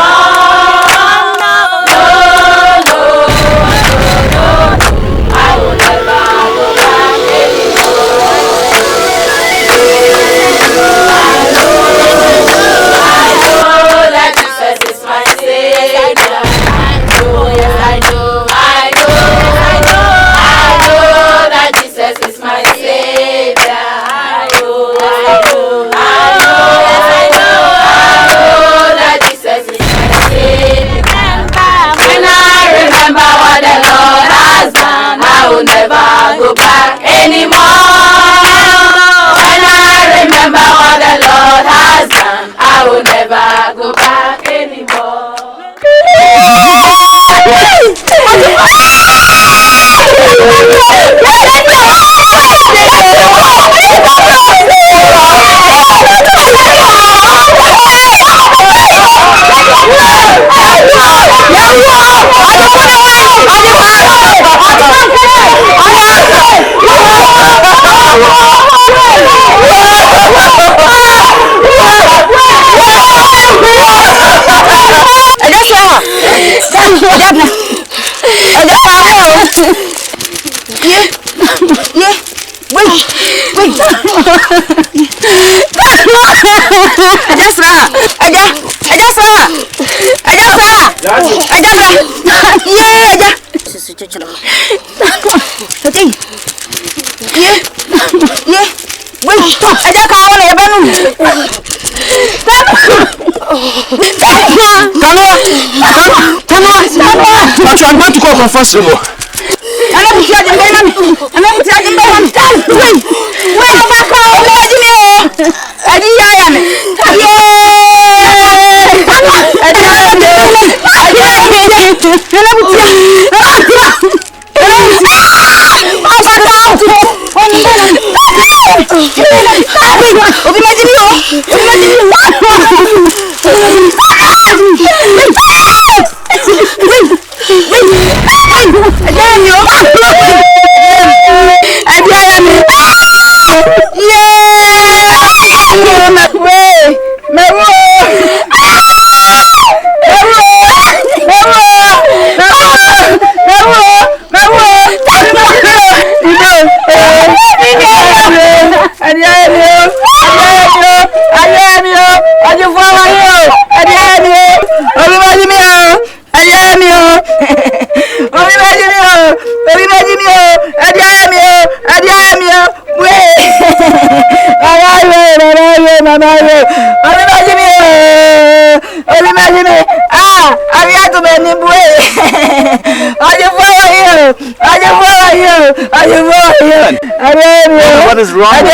I will never go back I know that Jesus is my Savior. I know that Jesus is my Savior. I know that Jesus is my Savior. When I remember what the Lord has done, I will never go back anymore. When I remember what the Lord has done, I will never go back anymore. I'm going to call Constable. I'm What is wrong? The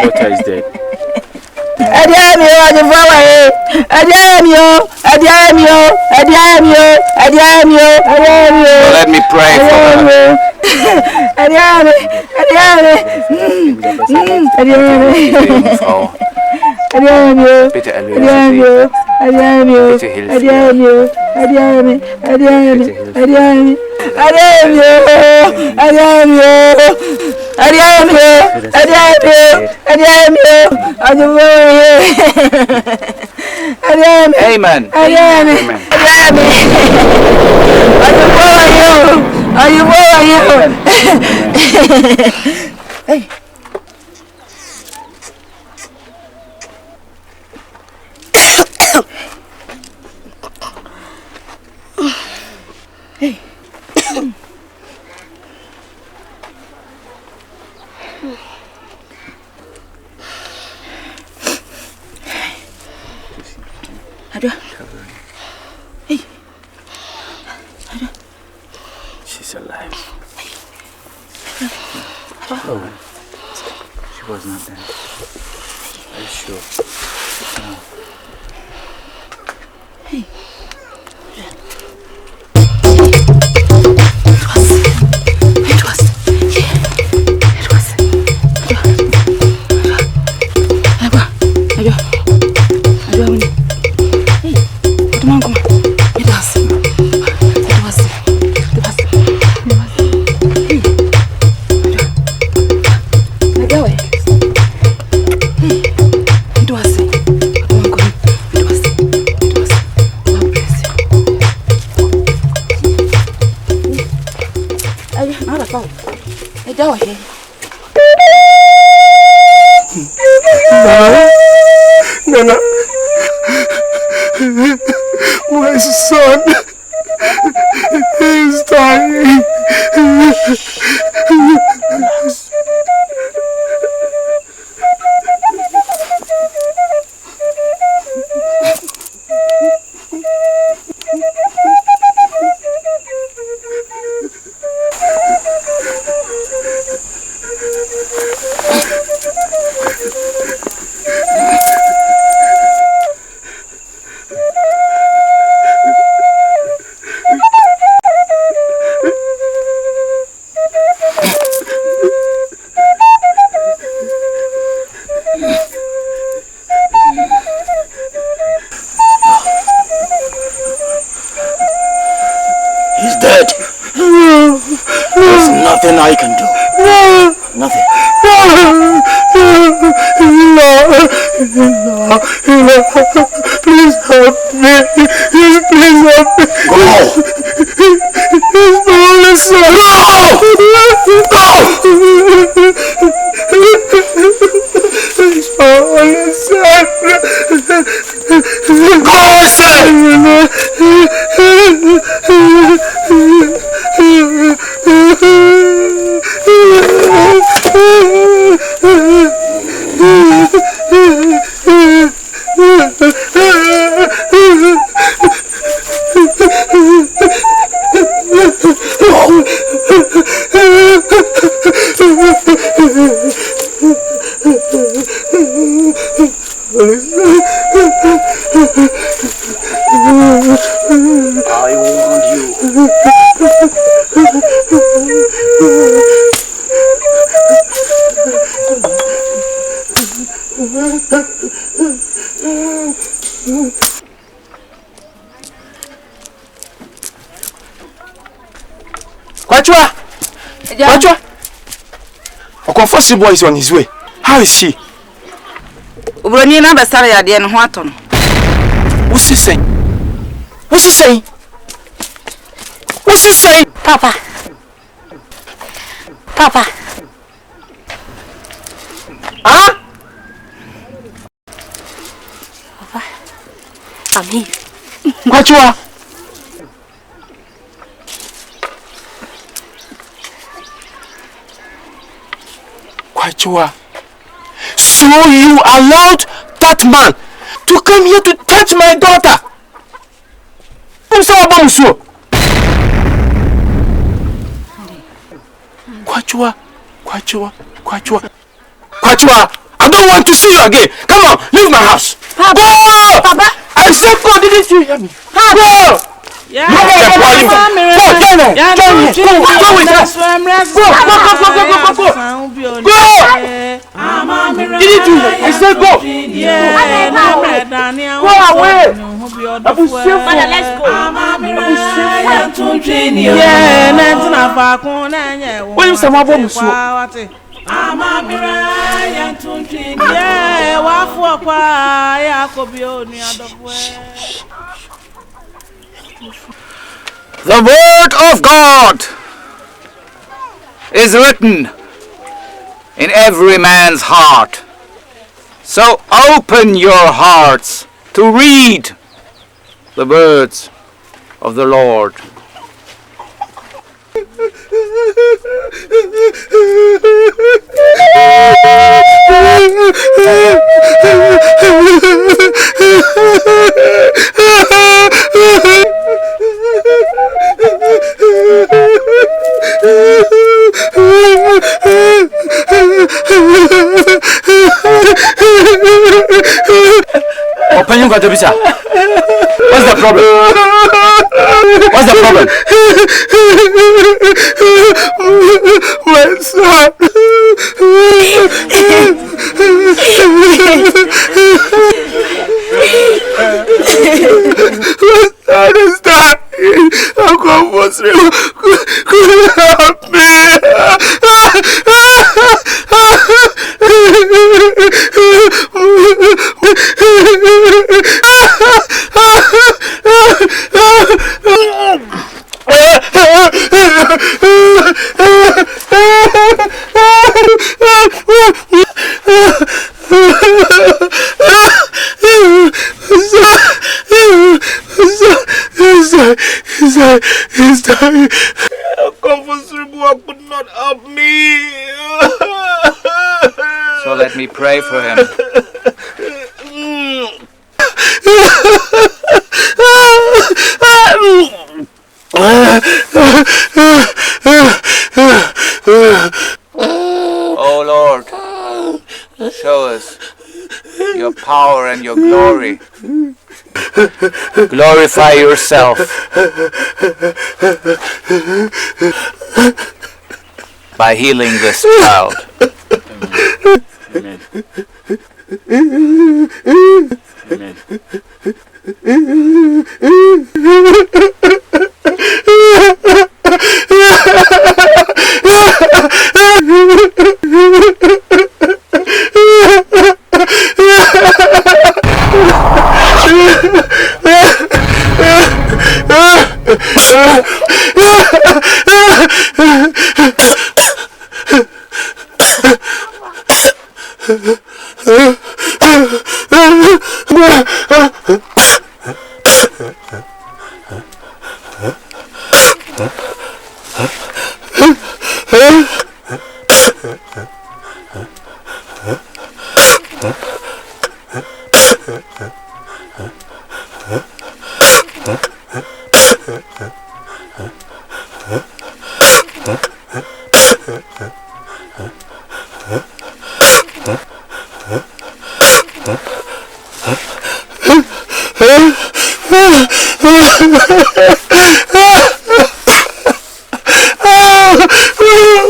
daughter is dead. Let me pray for her. Bitte erlöse sie. Bitte hilf Amen. Hey. Hey. Ada. Hey. Ada. She's alive. Oh. She was not dead. Are you sure? No. Hey. Nana, my son is dying. Nothing I can do. Nothing. Please help me. Please help me. Go. He's my only son. Go. He's my only son. Go, I said. Kwachua! Kwachua! Okonfosi boy is on his way. How is she? Ubroni na besara ya de no ho ato no. What's he saying? What's he saying? What's he saying? Papa. Papa. Huh? Papa. I'm here. Kwachua! Kwachua. So you allowed that man to come here to touch my daughter? Kwachua, Kwachua, Kwachua, Kwachua, I don't want to see you again. Come on, leave my house. Papa. Go! Papa. I said go, didn't you hear me? Papa. Go! Yeah. Go with us. Go. Didn't you? I said go. Go away. Mother, let's go. When you say my bomb, The word of God is written in every man's heart. So open your hearts to read the words of the Lord. Open your Visa. What's the problem? What's the problem? My son. My son is dying. I'm going for sleep. Could you help me? He's dying. I could not help me. So let me pray for him. Oh Lord, show us your power and your glory. Glorify yourself by healing this child. Amen. Amen.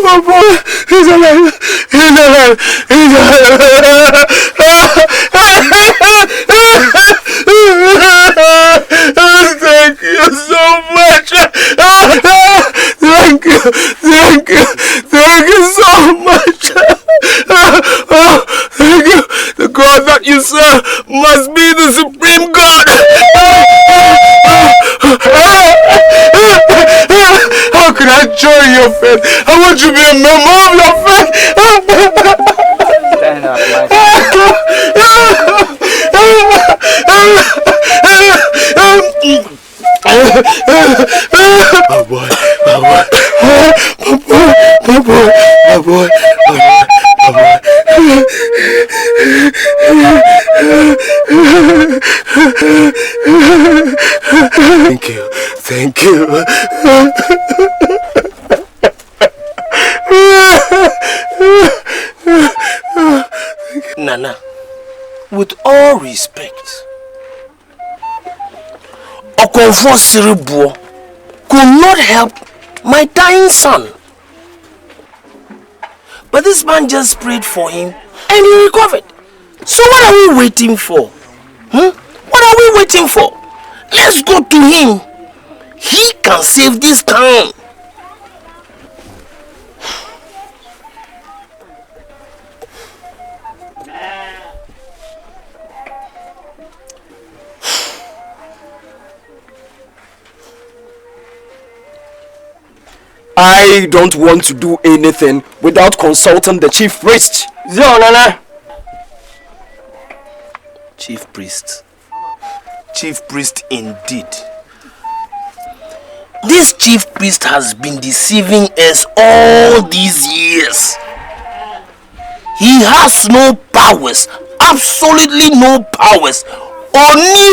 My boy. He's alive. He's alive. He's alive. Thank you so much. Thank you. Thank you. Thank you so much. Thank you. The God that you serve must be the supreme God. How can I join your faith? I want you to be a member of your faith. Stand up, my boy, my boy, my boy, my boy, my boy. Thank you, thank you. Nana, with all respect, Okonfo Siribuo could not help my dying son. But this man just prayed for him and he recovered. So what are we waiting for? What are we waiting for? Let's go to him. He can save this town. I don't want to do anything without consulting the chief priest. Nana. Chief priest. Chief priest indeed. This chief priest has been deceiving us all these years. He has no powers. Absolutely no powers. Only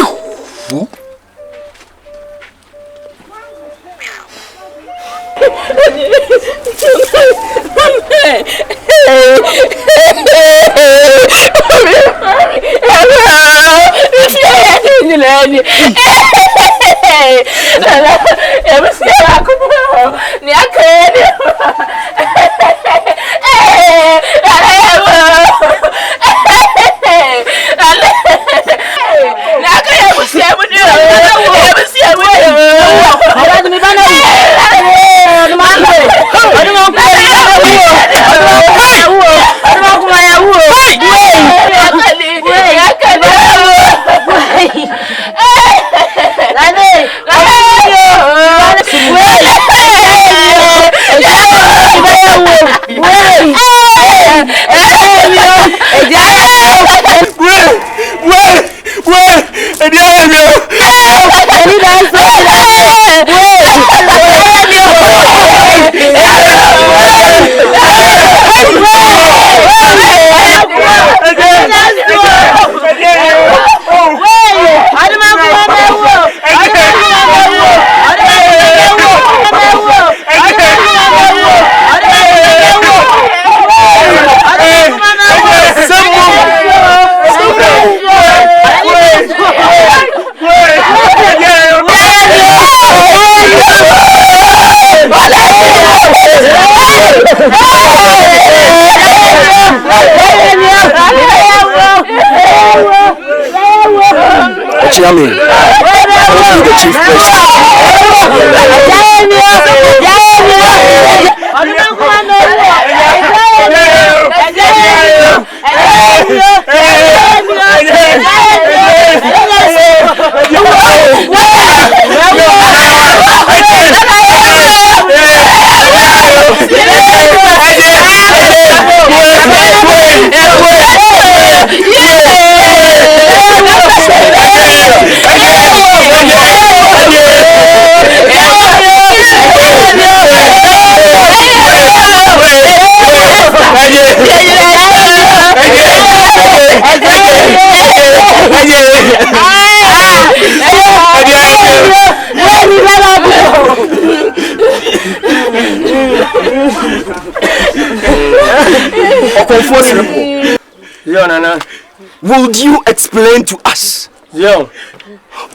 who? Chairman, the chief Would you explain to us? Yeah.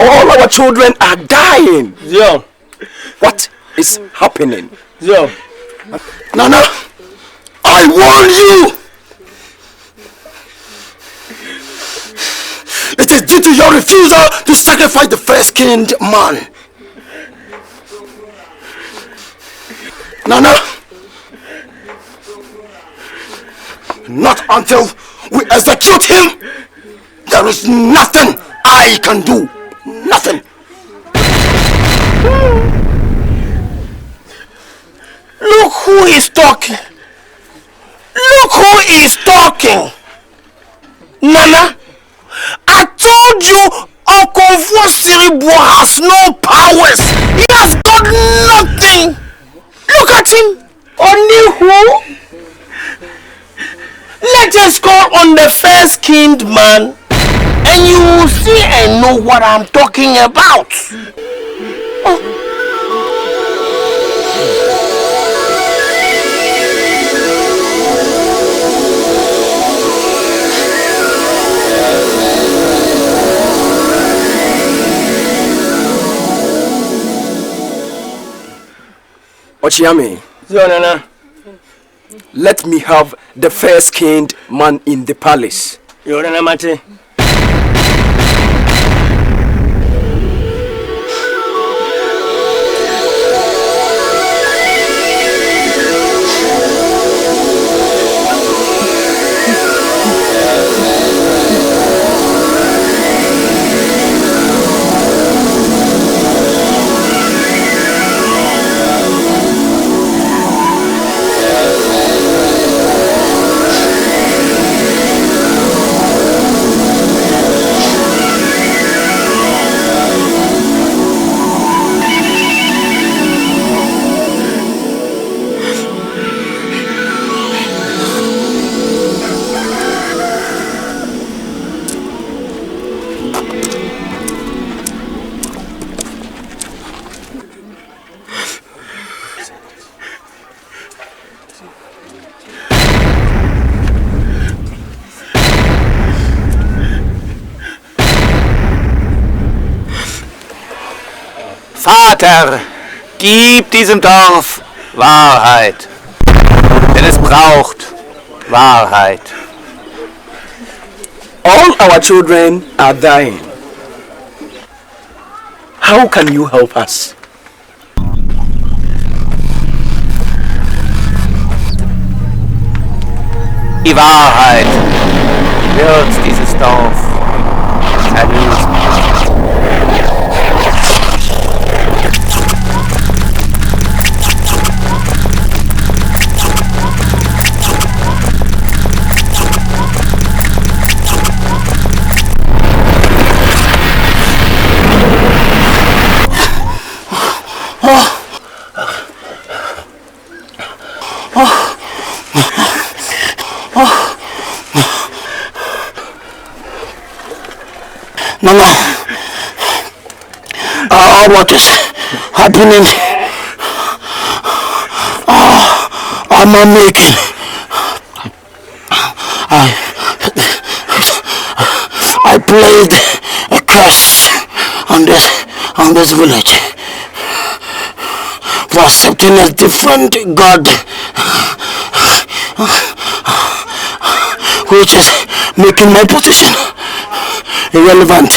All our children are dying. Yeah. What is happening? Yeah. Nana, warned you! It is due to your refusal to sacrifice the fair-skinned man. Nana, not until we execute him, there is nothing I can do. Nothing. Look who is talking. Look who is talking. Nana, I told you Uncle Vosiribo has no powers. He has got nothing. Look at him. Only who? Let us call on the fair-skinned man and you will see and know what I'm talking about. Oh. Ochiame, let me have the fair-skinned man in the palace. Mate. Vater, gib diesem Dorf Wahrheit, denn es braucht Wahrheit. All our children are dying. How can you help us? Die Wahrheit wird dieses Dorf erlösen. Mama, what is happening? I'm not making. I played a curse on this village for accepting a different God, which is making my position irrelevant.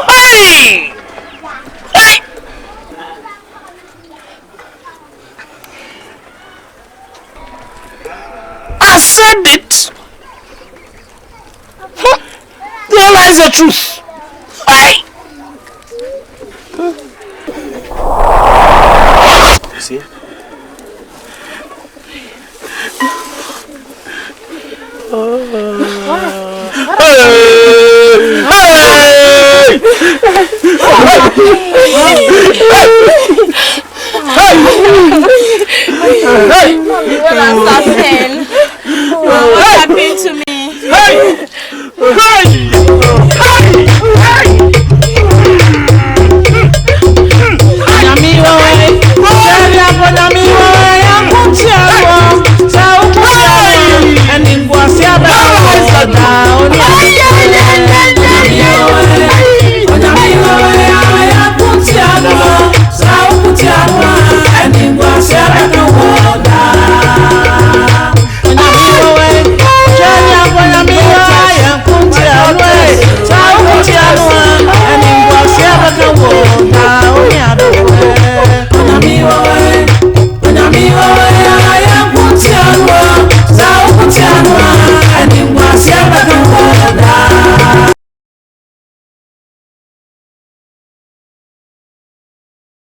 Hey! Hey! I said it. Realize the truth. Hey! See? What happened to me?